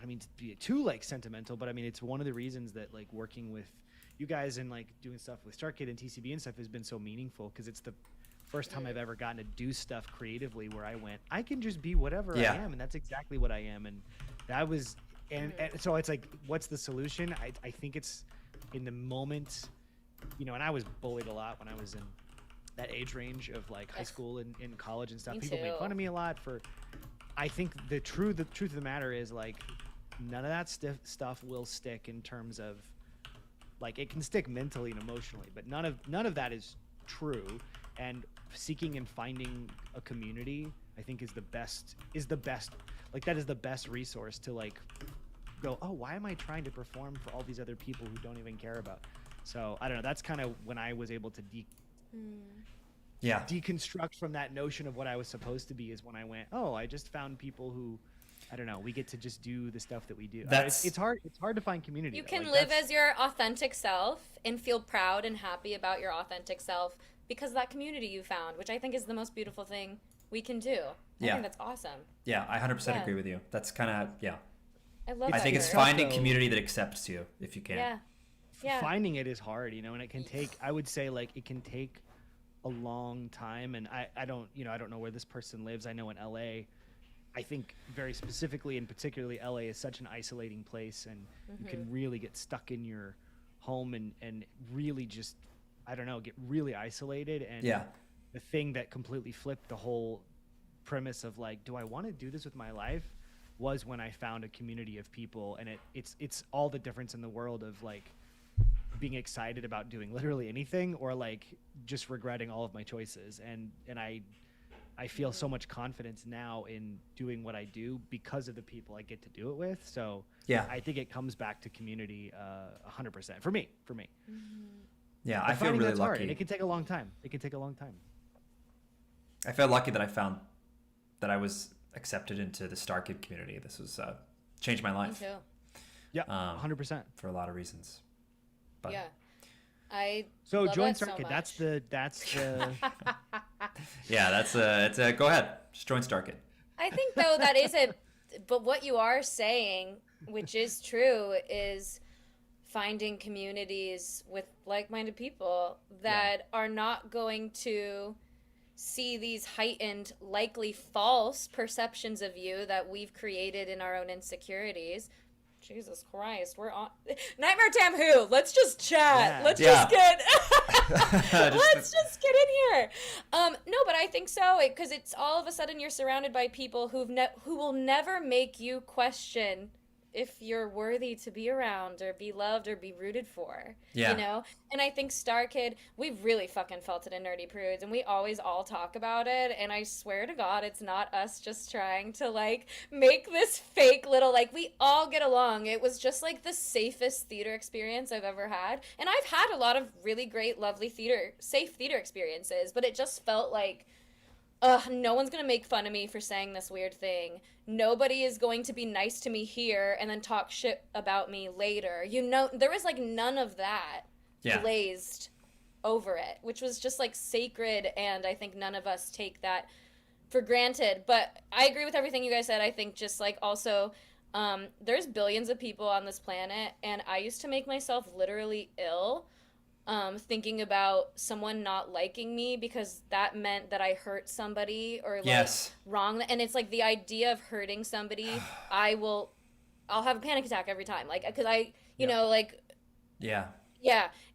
Speaker 2: mean to be too like sentimental, but I mean it's one of the reasons that like working with you guys and like doing stuff with Starkid and TCB and stuff has been so meaningful, because it's the first time I've ever gotten to do stuff creatively where I went, I can just be whatever I am, and that's exactly what I am. And that was and so it's like, what's the solution? I think it's in the moment, and I was bullied a lot when I was in that age range of like high school and in college and stuff.
Speaker 1: Me
Speaker 2: People
Speaker 1: too.
Speaker 2: made fun of me a lot for. I think the truth of the matter is like none of that stuff will stick in terms of like it can stick mentally and emotionally, but none of that is true. And seeking and finding a community, I think is the best like that is the best resource to like go, oh, why am I trying to perform for all these other people who don't even care about? So I don't know, that's kind of when I was able to
Speaker 3: Yeah.
Speaker 2: deconstruct from that notion of what I was supposed to be is when I went, oh, I just found people who, I don't know, we get to just do the stuff that we do. It's hard to find community.
Speaker 1: You
Speaker 2: though.
Speaker 1: can
Speaker 2: Like,
Speaker 1: live
Speaker 2: that's-
Speaker 1: as your authentic self and feel proud and happy about your authentic self because of that community you found, which I think is the most beautiful thing we can do. I think that's awesome.
Speaker 3: Yeah, I 100%
Speaker 1: Yeah.
Speaker 3: agree with you. That's kind of, yeah.
Speaker 1: I love
Speaker 3: I
Speaker 1: that.
Speaker 3: think it's
Speaker 1: Kurt.
Speaker 3: finding
Speaker 2: Also-
Speaker 3: community that accepts you if you can.
Speaker 1: Yeah. Yeah.
Speaker 2: finding it is hard, you know, and it can take, I would say, like, it can take a long time. And I don't, you know, I don't know where this person lives. I know in LA, I think very specifically and particularly LA is such an isolating place, and you can really get stuck in your home and really just, I don't know, get really isolated. And
Speaker 3: Yeah.
Speaker 2: the thing that completely flipped the whole premise of like, do I want to do this with my life, was when I found a community of people. And it's all the difference in the world of like being excited about doing literally anything, or like just regretting all of my choices. And I feel so much confidence now in doing what I do because of the people I get to do it with. So
Speaker 3: Yeah.
Speaker 2: I think it comes back to community 100% for me.
Speaker 3: Yeah,
Speaker 2: But
Speaker 3: I feel
Speaker 2: finding
Speaker 3: really
Speaker 2: that's hard,
Speaker 3: lucky.
Speaker 2: and it can take a long time.
Speaker 3: I feel lucky that I found that I was accepted into the Starkid community. This was changed my
Speaker 1: Me
Speaker 3: life
Speaker 1: too.
Speaker 2: Yeah, 100%.
Speaker 3: for a lot of reasons. But
Speaker 1: Yeah. I
Speaker 2: So
Speaker 1: love
Speaker 2: join
Speaker 1: that so
Speaker 2: Starkid.
Speaker 1: much.
Speaker 2: That's the
Speaker 3: yeah, it's a go ahead. Just join Starkid.
Speaker 1: I think though that is it, but what you are saying, which is true, is finding communities with like-minded people that are not going to see these heightened, likely false perceptions of you that we've created in our own insecurities. Jesus Christ, we're on Nightmare Tam who? Let's just chat.
Speaker 2: Yeah.
Speaker 1: Let's
Speaker 3: Yeah.
Speaker 1: just get let's just get in here. No, but I think so, because it's all of a sudden you're surrounded by people who will never make you question if you're worthy to be around or be loved or be rooted for.
Speaker 3: Yeah.
Speaker 1: You know? And I think Starkid, we really fucking felt it in Nerdy Prudes, and we always all talk about it, and I swear to God, it's not us just trying to, like, make this fake little, like, we all get along. It was just, like, the safest theater experience I've ever had. And I've had a lot of really great, lovely safe theater experiences, but it just felt like, no one's going to make fun of me for saying this weird thing. Nobody is going to be nice to me here and then talk shit about me later. You know, there was like none of that glazed over it, which was just like sacred, and I think none of us take that for granted. But I agree with everything you guys said. I think just like also there's billions of people on this planet, and I used to make myself literally ill thinking about someone not liking me because that meant that I hurt somebody or like wrong. And it's like the idea of hurting somebody, I'll have a panic attack every time. Like, cause you know, like,
Speaker 3: Yeah.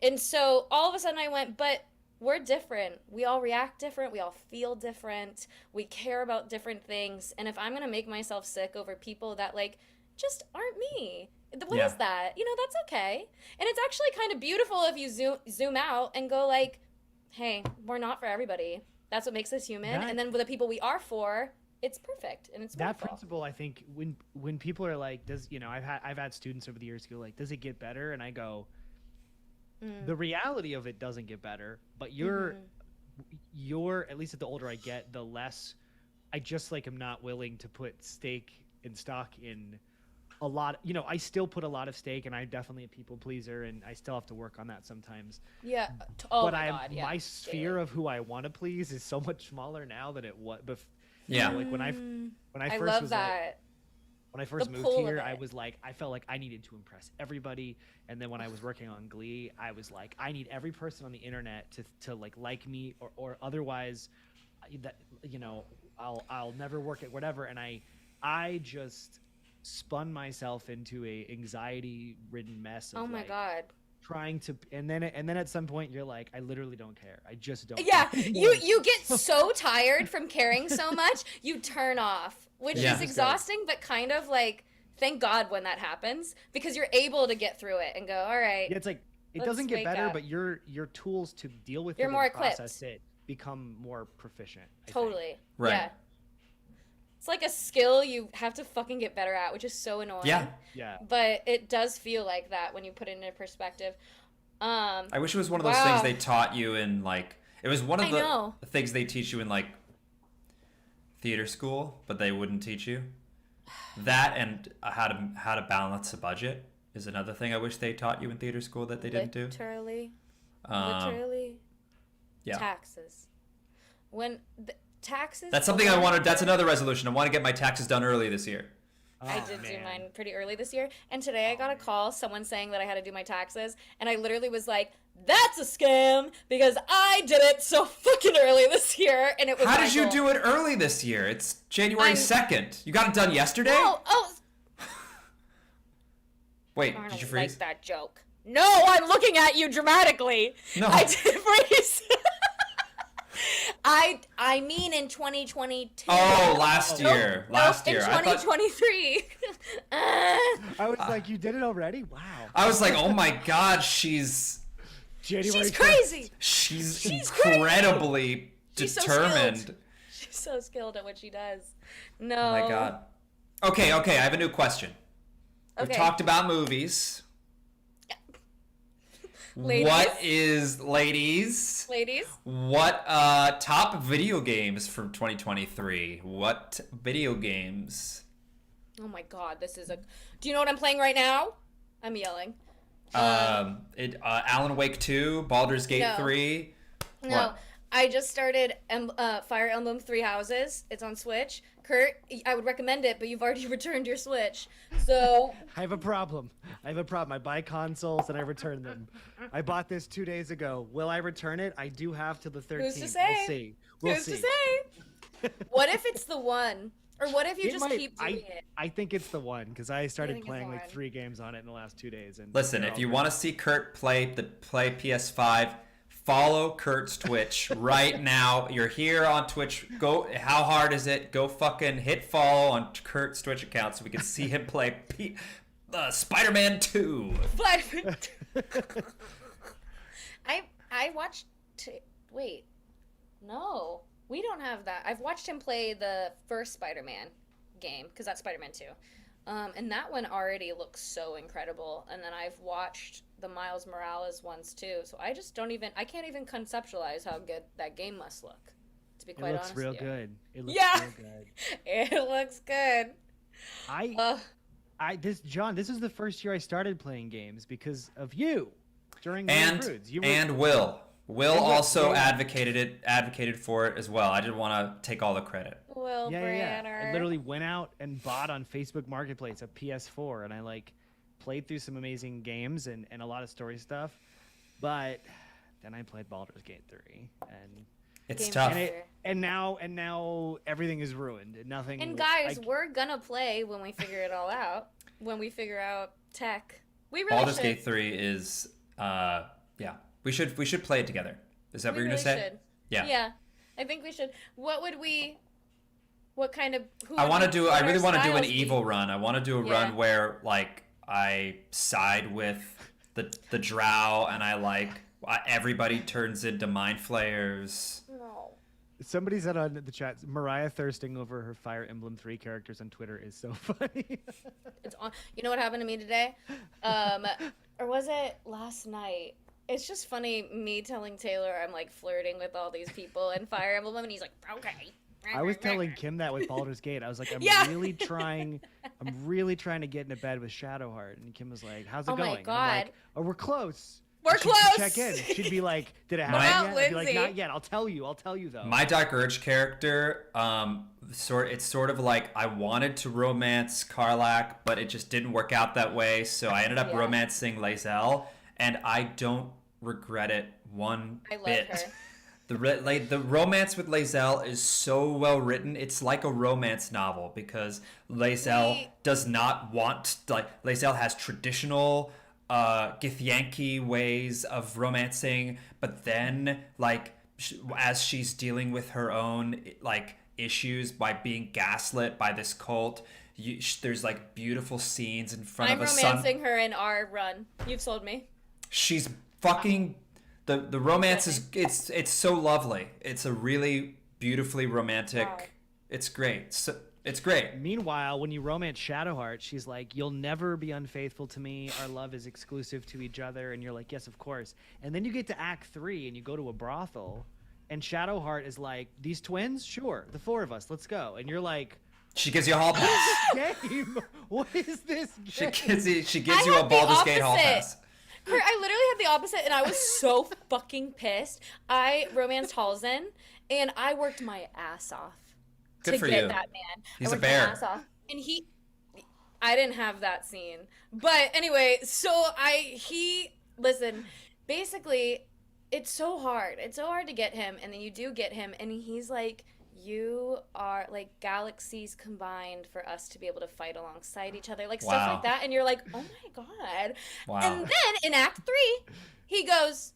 Speaker 1: And so all of a sudden I went, but we're different. We all react different. We all feel different. We care about different things. And if I'm going to make myself sick over people that like just aren't me, what is that? You know, that's okay. And it's actually kind of beautiful if you zoom out and go like, hey, we're not for everybody. That's what makes us human. And then with the people we are for, it's perfect and it's
Speaker 2: that
Speaker 1: wonderful.
Speaker 2: principle. I think when people are like, I've had students over the years go like, does it get better? And I go, the reality of it doesn't get better, but you're at least the older I get, the less I just like am not willing to put stake and stock in a lot. You know, I still put a lot of stake, and I'm definitely a people pleaser, and I still have to work on that sometimes.
Speaker 1: Yeah. Oh
Speaker 2: but
Speaker 1: my God. Yeah.
Speaker 2: My sphere of who I want to please is so much smaller now than it was.
Speaker 3: Yeah.
Speaker 2: Like when I
Speaker 1: I
Speaker 2: first
Speaker 1: love
Speaker 2: was
Speaker 1: that.
Speaker 2: like, when I first
Speaker 1: The
Speaker 2: moved
Speaker 1: pull
Speaker 2: here,
Speaker 1: of
Speaker 2: I
Speaker 1: it.
Speaker 2: was like, I felt like I needed to impress everybody. And then when I was working on Glee, I was like, I need every person on the internet to like me, or otherwise, that you know, I'll never work at whatever. And I just spun myself into a anxiety ridden mess of
Speaker 1: Oh my
Speaker 2: like,
Speaker 1: God.
Speaker 2: trying to, and then at some point you're like, I literally don't care. I just don't.
Speaker 1: Yeah,
Speaker 2: care.
Speaker 1: you get so tired from caring so much, you turn off, which
Speaker 3: Yeah.
Speaker 1: is exhausting, but kind of like, thank God when that happens, because you're able to get through it and go, all right.
Speaker 2: Yeah, it's like it
Speaker 1: Let's
Speaker 2: doesn't get
Speaker 1: wake
Speaker 2: better,
Speaker 1: up.
Speaker 2: but your tools to deal with
Speaker 1: You're
Speaker 2: it
Speaker 1: more
Speaker 2: and process
Speaker 1: equipped.
Speaker 2: it become more proficient. I think.
Speaker 1: Totally.
Speaker 3: Right.
Speaker 1: Yeah. It's like a skill you have to fucking get better at, which is so annoying.
Speaker 3: Yeah.
Speaker 2: Yeah.
Speaker 1: But it does feel like that when you put it into perspective.
Speaker 3: I wish it was one of those
Speaker 1: Wow.
Speaker 3: things they taught you in like It was one of
Speaker 1: I
Speaker 3: the
Speaker 1: know.
Speaker 3: things they teach you in like theater school, but they wouldn't teach you. That and how to balance a budget is another thing I wish they taught you in theater school that they didn't do.
Speaker 1: Literally.
Speaker 3: Yeah.
Speaker 1: Taxes. When the taxes.
Speaker 3: That's something I wanted. That's another resolution. I want to get my taxes done early this year.
Speaker 1: I did do mine pretty early this year. And today I got a call, someone saying that I had to do my taxes. And I literally was like, that's a scam because I did it so fucking early this year. And it was
Speaker 3: How did you do it early this year? It's January 2nd. You got it done yesterday?
Speaker 1: Oh.
Speaker 3: Wait,
Speaker 1: I
Speaker 3: did you
Speaker 1: don't
Speaker 3: freeze?
Speaker 1: like that joke. No, I'm looking at you dramatically.
Speaker 3: No.
Speaker 1: I did freeze. I mean in 2022.
Speaker 3: Oh, last year. Last year.
Speaker 1: In 2023.
Speaker 2: I was like, you did it already? Wow.
Speaker 3: I was like, oh my god, she's
Speaker 2: January
Speaker 1: She's crazy.
Speaker 3: She's
Speaker 1: crazy.
Speaker 3: incredibly
Speaker 1: She's so
Speaker 3: determined.
Speaker 1: skilled. She's so skilled at what she does. No.
Speaker 3: Oh my god. Okay, I have a new question. We've
Speaker 1: Okay.
Speaker 3: talked about movies.
Speaker 1: Ladies.
Speaker 3: Ladies? What top video games from 2023? What video games?
Speaker 1: Oh my god, this is a. Do you know what I'm playing right now? I'm yelling.
Speaker 3: Alan Wake 2, Baldur's Gate
Speaker 1: No.
Speaker 3: 3.
Speaker 1: No,
Speaker 3: What?
Speaker 1: I just started Fire Emblem Three Houses. It's on Switch. Kurt, I would recommend it, but you've already returned your Switch. So
Speaker 2: I have a problem. I buy consoles and I return them. I bought this 2 days ago. Will I return it? I do have till the 13th.
Speaker 1: Who's to say?
Speaker 2: We'll see. We'll
Speaker 1: who's
Speaker 2: see.
Speaker 1: to say? What if it's the one? Or what if you
Speaker 2: It
Speaker 1: just
Speaker 2: might-
Speaker 1: keep doing it?
Speaker 2: I think it's the one because I started
Speaker 1: think it's
Speaker 2: playing
Speaker 1: the
Speaker 2: like
Speaker 1: one.
Speaker 2: 3 games on it in the last 2 days. And
Speaker 3: Listen,
Speaker 2: they're
Speaker 3: if
Speaker 2: all
Speaker 3: you
Speaker 2: great.
Speaker 3: want to see Kurt play PS5, follow Kurt's Twitch right now. You're here on Twitch. Go. How hard is it? Go fucking hit follow on Kurt's Twitch account so we can see him play Spider-Man 2.
Speaker 1: I watched. Wait, no, we don't have that. I've watched him play the first Spider-Man game because that's Spider-Man 2, and that one already looks so incredible. And then I've watched the Miles Morales ones too. So I just don't even. I can't even conceptualize how good that game must look. To be
Speaker 2: It
Speaker 1: quite
Speaker 2: looks
Speaker 1: honest
Speaker 2: real
Speaker 1: with you.
Speaker 2: good. It looks
Speaker 1: Yeah.
Speaker 2: real good.
Speaker 1: It looks good.
Speaker 2: John, this is the first year I started playing games because of you during
Speaker 3: And
Speaker 2: Crudes.
Speaker 3: Will. Will also
Speaker 2: yeah.
Speaker 3: advocated for it as well. I didn't want to take all the credit.
Speaker 1: Will
Speaker 2: yeah.
Speaker 1: Branner.
Speaker 2: I literally went out and bought on Facebook Marketplace a PS4, and I like played through some amazing games and a lot of story stuff. But then I played Baldur's Gate 3, and
Speaker 3: It's
Speaker 1: Game
Speaker 3: tough.
Speaker 1: changer.
Speaker 2: and now everything is ruined. Nothing.
Speaker 1: And guys, we're gonna play when we figure it all out. When we figure out tech, we really
Speaker 3: Baldur's
Speaker 1: should.
Speaker 3: Gate 3 is yeah. We should play it together. Is that what
Speaker 1: We
Speaker 3: you're
Speaker 1: really
Speaker 3: gonna say?
Speaker 1: should.
Speaker 3: Yeah.
Speaker 1: Yeah, I think we should. What would we? What kind of? Who
Speaker 3: I
Speaker 1: would
Speaker 3: want to
Speaker 1: we-
Speaker 3: do.
Speaker 1: what
Speaker 3: I
Speaker 1: would
Speaker 3: really
Speaker 1: our
Speaker 3: want to do an
Speaker 1: styles be?
Speaker 3: evil run. I want to do a
Speaker 1: Yeah.
Speaker 3: run where like I side with the Drow and I like everybody turns into mind flayers.
Speaker 1: No.
Speaker 2: Somebody said on the chat, Mariah thirsting over her Fire Emblem 3 characters on Twitter is so funny.
Speaker 1: It's on. You know what happened to me today? Or was it last night? It's just funny me telling Taylor I'm like flirting with all these people in Fire Emblem, and he's like, okay.
Speaker 2: I was telling Kim that with Baldur's Gate. I was like, I'm
Speaker 1: Yeah.
Speaker 2: really trying to get into bed with Shadowheart. And Kim was like, how's it
Speaker 1: Oh my
Speaker 2: going? And I'm
Speaker 1: God.
Speaker 2: like, oh, we're close.
Speaker 1: We're
Speaker 2: And she'd
Speaker 1: close.
Speaker 2: Check in. She'd be like, did it
Speaker 3: My-
Speaker 2: happen yet? I'd be like,
Speaker 1: Lindsay.
Speaker 2: not yet. I'll tell you though.
Speaker 3: My Dark Urge character, it's sort of like I wanted to romance Karlach, but it just didn't work out that way. So I ended up
Speaker 1: Yeah.
Speaker 3: romancing Lae'zel, and I don't regret it one
Speaker 1: I love
Speaker 3: bit.
Speaker 1: her.
Speaker 3: The romance with Lae'zel is so well written. It's like a romance novel because Lae'zel
Speaker 1: We-
Speaker 3: does not want Lae'zel has traditional Githyanki ways of romancing, but then as she's dealing with her own issues by being gaslit by this cult, there's like beautiful scenes in front
Speaker 1: I'm
Speaker 3: of a sun.
Speaker 1: romancing her in our run. You've sold me.
Speaker 3: She's fucking the romance is it's so lovely. It's a really beautifully romantic.
Speaker 1: Wow.
Speaker 3: It's great. It's great.
Speaker 2: Meanwhile, when you romance Shadowheart, she's like, you'll never be unfaithful to me. Our love is exclusive to each other. And you're like, yes, of course. And then you get to Act 3 and you go to a brothel And Shadowheart is like, these twins? Sure, the 4 of us, let's go. And you're like,
Speaker 3: She gives you a hall pass.
Speaker 2: game? What is this
Speaker 3: She
Speaker 2: game?
Speaker 3: gives you a Baldur's Gate hall pass.
Speaker 1: Kurt, I literally had the opposite, and I was so fucking pissed. I romanced Halsin, and I worked my ass off
Speaker 3: Good
Speaker 1: to
Speaker 3: for
Speaker 1: get
Speaker 3: you.
Speaker 1: that man.
Speaker 3: He's
Speaker 1: I
Speaker 3: a
Speaker 1: worked
Speaker 3: bear.
Speaker 1: My ass off. And I didn't have that scene. But anyway, so listen, basically, it's so hard. It's so hard to get him, and then you do get him, and he's like, you are like galaxies combined for us to be able to fight alongside each other, like stuff
Speaker 3: Wow.
Speaker 1: like that. And you're like, oh my God.
Speaker 3: Wow.
Speaker 1: And then in Act 3, he goes,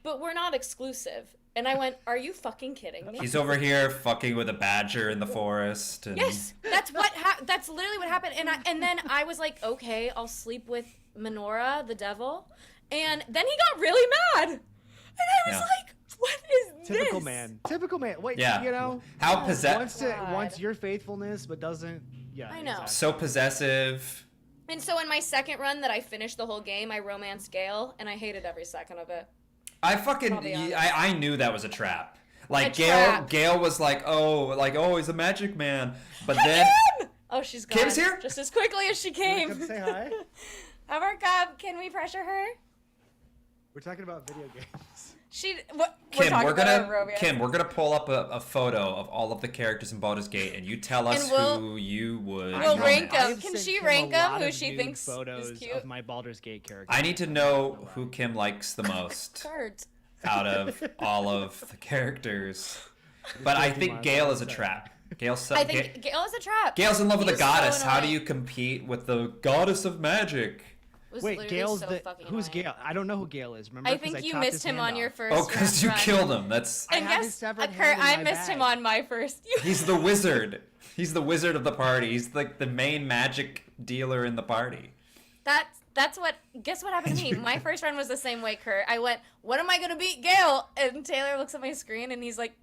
Speaker 1: but we're not exclusive. And I went, are you fucking kidding me?
Speaker 3: He's over here fucking with a badger in the forest. And...
Speaker 1: Yes, that's that's literally what happened. And then I was like, okay, I'll sleep with Menorah, the devil. And then he got really mad. And I was like, what is this?
Speaker 2: Typical man. Wait,
Speaker 3: Yeah.
Speaker 2: you know,
Speaker 3: How
Speaker 2: wants your faithfulness, but doesn't. Yeah,
Speaker 1: I know.
Speaker 2: exactly.
Speaker 3: So possessive.
Speaker 1: And so in my second run that I finished the whole game, I romanced Gale, and I hated every second of it.
Speaker 3: I knew that was a trap. Like
Speaker 1: A trap.
Speaker 3: Gale was like, oh, he's a magic man. But then
Speaker 1: Oh, she's gone.
Speaker 3: Kim's here?
Speaker 1: Just as quickly as she came.
Speaker 2: Come say hi.
Speaker 1: Amarkab, can we pressure her?
Speaker 2: We're talking about video games.
Speaker 3: we're gonna pull up a photo of all of the characters in Baldur's Gate, and you tell us who you would.
Speaker 1: We'll rank them.
Speaker 2: I've
Speaker 1: Can
Speaker 2: sent
Speaker 1: she
Speaker 2: Kim
Speaker 1: rank
Speaker 2: a
Speaker 1: them?
Speaker 2: lot
Speaker 1: Who
Speaker 2: of
Speaker 1: she
Speaker 2: nude
Speaker 1: thinks
Speaker 2: photos
Speaker 1: is cute?
Speaker 2: of my Baldur's Gate characters.
Speaker 3: I need to know who Kim likes the most
Speaker 1: Kurt.
Speaker 3: out of all of the characters. But I think Gale is a trap.
Speaker 1: I think Gale is a trap.
Speaker 3: Gale's in love with a
Speaker 1: He's so
Speaker 3: goddess. How do
Speaker 1: annoying.
Speaker 3: you compete with the goddess of magic?
Speaker 1: Was
Speaker 2: Wait,
Speaker 1: literally
Speaker 2: Gale's
Speaker 1: so
Speaker 2: the
Speaker 1: fucking
Speaker 2: who's
Speaker 1: annoying.
Speaker 2: Gale? I don't know who Gale is. Remember?
Speaker 1: I
Speaker 2: 'Cause
Speaker 1: think you
Speaker 2: chopped
Speaker 1: missed
Speaker 2: his
Speaker 1: him
Speaker 2: hand
Speaker 1: on
Speaker 2: off.
Speaker 1: your first.
Speaker 3: Oh, because you
Speaker 1: run.
Speaker 3: killed him. That's
Speaker 2: I
Speaker 1: And
Speaker 2: had his
Speaker 1: guess,
Speaker 2: severed
Speaker 1: Kurt,
Speaker 2: hand in
Speaker 1: I
Speaker 2: my
Speaker 1: missed him
Speaker 2: bag.
Speaker 1: on my first.
Speaker 3: he's the wizard. He's the wizard of the party. He's like the main magic dealer in the party.
Speaker 1: That's what. Guess what happened to me? My first run was the same way, Kurt. I went, "When am I gonna beat Gale?" And Taylor looks at my screen and he's like,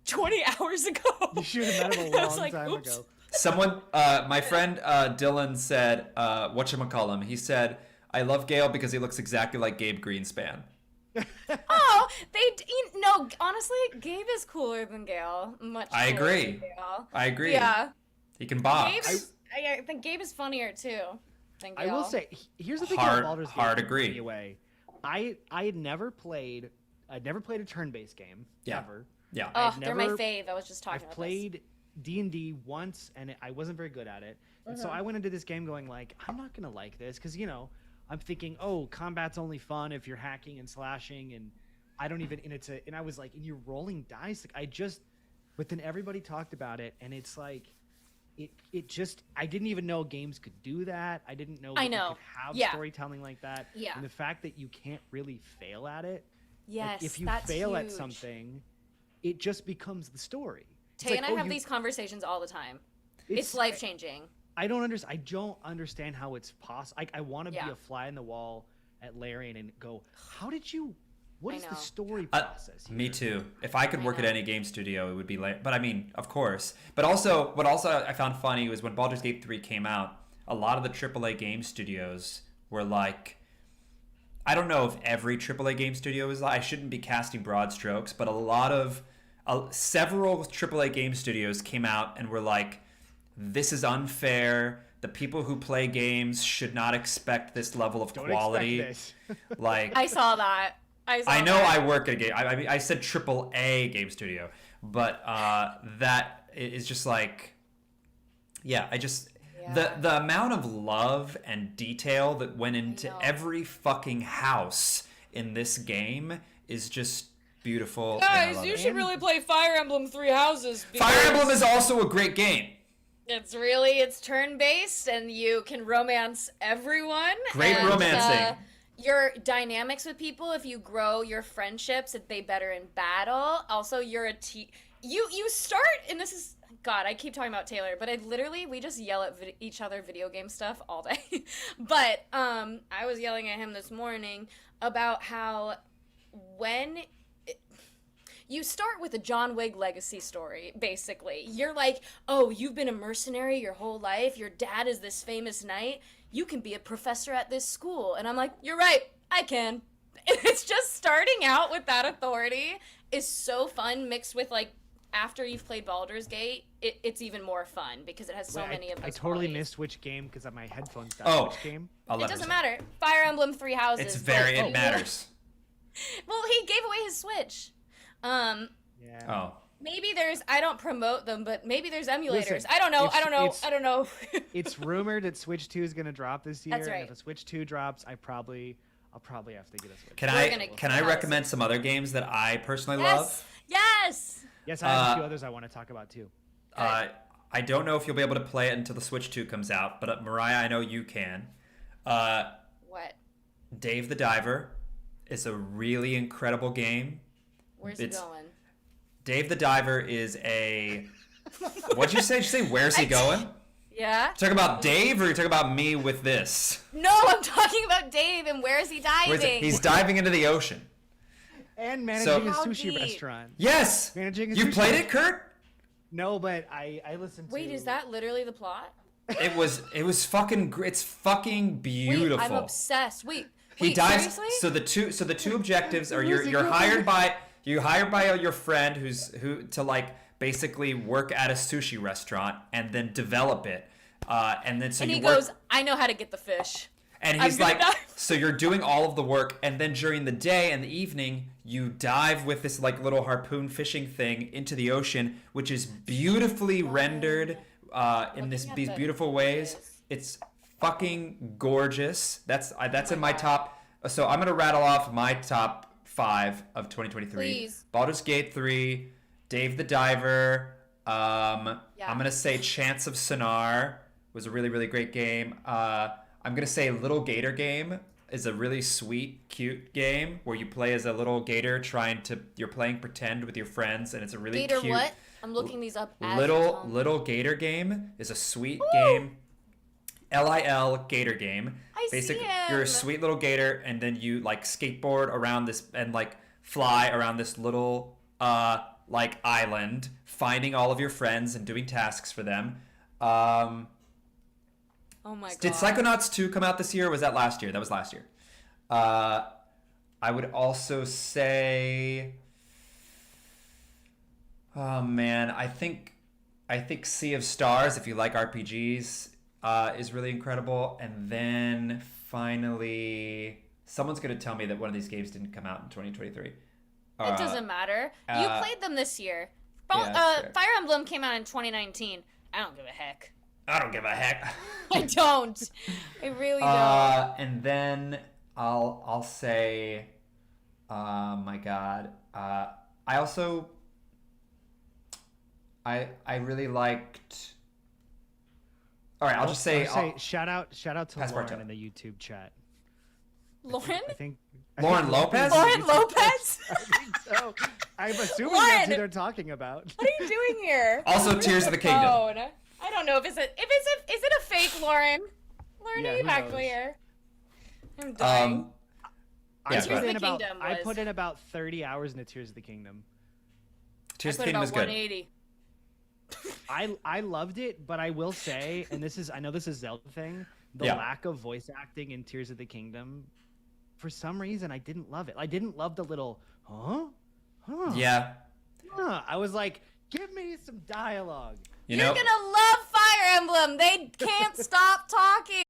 Speaker 1: "20 hours ago."
Speaker 2: You should have met him a
Speaker 1: I was
Speaker 2: long
Speaker 1: like,
Speaker 2: time
Speaker 1: "Oops."
Speaker 2: ago.
Speaker 3: Someone, my friend Dylan said, whatchamacallem, he said, I love Gale because he looks exactly like Gabe Greenspan.
Speaker 1: Oh, no. Honestly, Gabe is cooler than Gale. Much.
Speaker 3: I
Speaker 1: cooler
Speaker 3: agree.
Speaker 1: than Gale.
Speaker 3: I agree.
Speaker 1: Yeah.
Speaker 3: He can box.
Speaker 1: Gabe is, I think Gabe is funnier too than Gale.
Speaker 2: I will say, here's the thing
Speaker 3: Hard-
Speaker 2: about Baldur's Gate.
Speaker 3: hard
Speaker 2: that blew
Speaker 3: agree.
Speaker 2: me away. I'd never played a turn-based game.
Speaker 3: Yeah.
Speaker 2: Ever.
Speaker 3: Yeah.
Speaker 1: Oh,
Speaker 2: I've
Speaker 1: they're my
Speaker 2: never-
Speaker 1: fave. I was just talking
Speaker 2: I've
Speaker 1: about
Speaker 2: played D&D once, and I wasn't very good at it. And so I went into this game going like, I'm not gonna like this because I'm thinking, oh, combat's only fun if you're hacking and slashing, and I don't even. And I was like, and you're rolling dice. Like but then everybody talked about it, and it's like, it just. I didn't even know games could do that. I didn't know.
Speaker 1: I
Speaker 2: that you
Speaker 1: know.
Speaker 2: could have
Speaker 1: Yeah.
Speaker 2: storytelling like that.
Speaker 1: Yeah.
Speaker 2: And the fact that you can't really fail at it.
Speaker 1: Yes,
Speaker 2: Like, if you
Speaker 1: that's
Speaker 2: fail at
Speaker 1: huge.
Speaker 2: something, it just becomes the story. It's
Speaker 1: Tay
Speaker 2: like,
Speaker 1: and I
Speaker 2: oh,
Speaker 1: have
Speaker 2: you-
Speaker 1: these conversations all the time. It's life changing.
Speaker 2: I don't understand how it's possible. I want to
Speaker 1: Yeah.
Speaker 2: be a fly in the wall at Larian and go, what
Speaker 1: I
Speaker 2: is the
Speaker 1: know.
Speaker 2: story process here?
Speaker 3: Me too. If I could
Speaker 1: I
Speaker 3: work at
Speaker 1: know.
Speaker 3: any game studio, it would be like. But I mean, of course. But also, what also I found funny was when Baldur's Gate 3 came out, a lot of the AAA game studios were like, I don't know if every AAA game studio is like, I shouldn't be casting broad strokes, but several AAA game studios came out and were like, this is unfair. The people who play games should not expect this level of
Speaker 2: Don't
Speaker 3: quality.
Speaker 2: expect this.
Speaker 3: Like,
Speaker 1: I saw that.
Speaker 3: I know I work at a game. I mean, I said AAA game studio, but that is just like, yeah. The amount of love and detail that went into
Speaker 1: know.
Speaker 3: every fucking house in this game is just beautiful. and I love it.
Speaker 1: really play Fire Emblem Three Houses.
Speaker 3: Fire Emblem is also a great game.
Speaker 1: It's turn-based, and you can romance everyone.
Speaker 3: Great
Speaker 1: and,
Speaker 3: romancing.
Speaker 1: Your dynamics with people, if you grow your friendships, they better in battle. Also, you're you start, and this is, God, I keep talking about Taylor, but we just yell at each other video game stuff all day. But I was yelling at him this morning about how you start with a John Wick legacy story, basically. You're like, oh, you've been a mercenary your whole life. Your dad is this famous knight. You can be a professor at this school. And I'm like, you're right, I can. It's just starting out with that authority is so fun, mixed with like after you've played Baldur's Gate, it's even more fun because it has so many of those
Speaker 2: I totally
Speaker 1: qualities.
Speaker 2: missed which game because my headphones died.
Speaker 3: Oh.
Speaker 2: Which game?
Speaker 1: It doesn't matter. Fire Emblem Three Houses.
Speaker 3: It's very, it matters.
Speaker 1: Well, he gave away his Switch.
Speaker 2: Yeah.
Speaker 3: Oh.
Speaker 1: Maybe there's, I don't promote them, but maybe there's emulators.
Speaker 2: Listen,
Speaker 1: I don't know.
Speaker 2: it's-
Speaker 1: I don't know.
Speaker 2: It's rumored that Switch 2 is going to drop this year.
Speaker 1: That's right.
Speaker 2: And if a Switch 2 drops, I'll probably have to get a Switch.
Speaker 3: Can I recommend some other games that I personally love?
Speaker 1: Yes.
Speaker 2: Yes, I have a few others I want to talk about too.
Speaker 3: I don't know if you'll be able to play it until the Switch 2 comes out, but Mariah, I know you can.
Speaker 1: What?
Speaker 3: Dave the Diver is a really incredible game.
Speaker 1: Where's he going?
Speaker 3: Dave the Diver is a... What'd you say? Did you say, where's he going?
Speaker 1: Yeah?
Speaker 3: Talking about Dave, or you talking about me with this?
Speaker 1: No, I'm talking about Dave, and where is he diving?
Speaker 3: He's diving into the ocean.
Speaker 2: And managing a
Speaker 1: How
Speaker 2: sushi
Speaker 1: deep?
Speaker 2: restaurant.
Speaker 3: Yes!
Speaker 2: Managing a
Speaker 3: You
Speaker 2: sushi
Speaker 3: played
Speaker 2: restaurant.
Speaker 3: it, Kurt?
Speaker 2: No, but I listened to...
Speaker 1: Wait, is that literally the plot?
Speaker 3: It was fucking... It's fucking beautiful.
Speaker 1: Wait, I'm obsessed. Wait,
Speaker 3: He dives.
Speaker 1: seriously?
Speaker 3: So the two objectives are you're
Speaker 2: Losing
Speaker 3: hired by your friend who to like basically work at a sushi restaurant and then develop it, and then so
Speaker 1: And
Speaker 3: you
Speaker 1: he
Speaker 3: work,
Speaker 1: goes, I know how to get the fish.
Speaker 3: and
Speaker 1: I'm
Speaker 3: he's
Speaker 1: gonna
Speaker 3: like,
Speaker 1: dive.
Speaker 3: so you're doing all of the work, and then during the day and the evening you dive with this like little harpoon fishing thing into the ocean, which is beautifully rendered in
Speaker 1: Looking at
Speaker 3: these
Speaker 1: the
Speaker 3: beautiful ways.
Speaker 1: images.
Speaker 3: It's fucking gorgeous. That's in my
Speaker 1: God.
Speaker 3: top. So I'm gonna rattle off my top 5 of 2023.
Speaker 1: Please.
Speaker 3: Baldur's Gate 3, Dave the Diver. I'm gonna say Chance of Sonar was a really, really great game. I'm gonna say Little Gator Game is a really sweet, cute game where you play as a little gator you're playing pretend with your friends, and it's a really
Speaker 1: Gator
Speaker 3: cute.
Speaker 1: what? I'm looking these up as you're telling me.
Speaker 3: Little Gator Game is a sweet game. LIL Gator Game.
Speaker 1: I see
Speaker 3: Basically,
Speaker 1: him.
Speaker 3: you're a sweet little gator, and then you like skateboard around this and like fly around this little like island, finding all of your friends and doing tasks for them.
Speaker 1: Oh my god.
Speaker 3: Did Psychonauts 2 come out this year, or was that last year? That was last year. I would also say, oh man, I think Sea of Stars, if you like RPGs, is really incredible. And then finally, someone's going to tell me that one of these games didn't come out in 2023.
Speaker 1: It doesn't matter. You played them this year.
Speaker 3: fair.
Speaker 1: Fire Emblem came out in 2019. I don't give a heck.
Speaker 3: I don't give a heck.
Speaker 1: I don't. I really don't.
Speaker 3: And then I'll say, my God. I also, I really liked. All right, I'll just say,
Speaker 2: shout out to
Speaker 3: Passepartout.
Speaker 2: Lauren in the YouTube chat.
Speaker 1: Lauren?
Speaker 2: I think
Speaker 3: Lauren Lopez?
Speaker 1: Lauren Lopez?
Speaker 2: I think so. I'm assuming
Speaker 1: Lauren!
Speaker 2: that's who they're talking about.
Speaker 1: What are you doing here?
Speaker 3: Also, Tears of the Kingdom.
Speaker 1: Phone. I don't know if is it a fake Lauren? Lauren,
Speaker 2: Yeah,
Speaker 1: are you
Speaker 2: who
Speaker 1: back
Speaker 2: knows?
Speaker 1: here? I'm dying.
Speaker 3: Yeah,
Speaker 2: I put in about 30 hours into Tears of the Kingdom.
Speaker 3: Tears of
Speaker 1: I
Speaker 3: the
Speaker 1: put
Speaker 3: Kingdom is
Speaker 1: about
Speaker 3: good.
Speaker 1: 180.
Speaker 2: I loved it, but I will say, and I know this is Zelda thing, the
Speaker 3: Yeah.
Speaker 2: lack of voice acting in Tears of the Kingdom, for some reason I didn't love it. I didn't love the little
Speaker 3: Yeah.
Speaker 2: I was like, give me some dialogue.
Speaker 3: You
Speaker 1: You're
Speaker 3: know,
Speaker 1: gonna love Fire Emblem. They can't stop talking.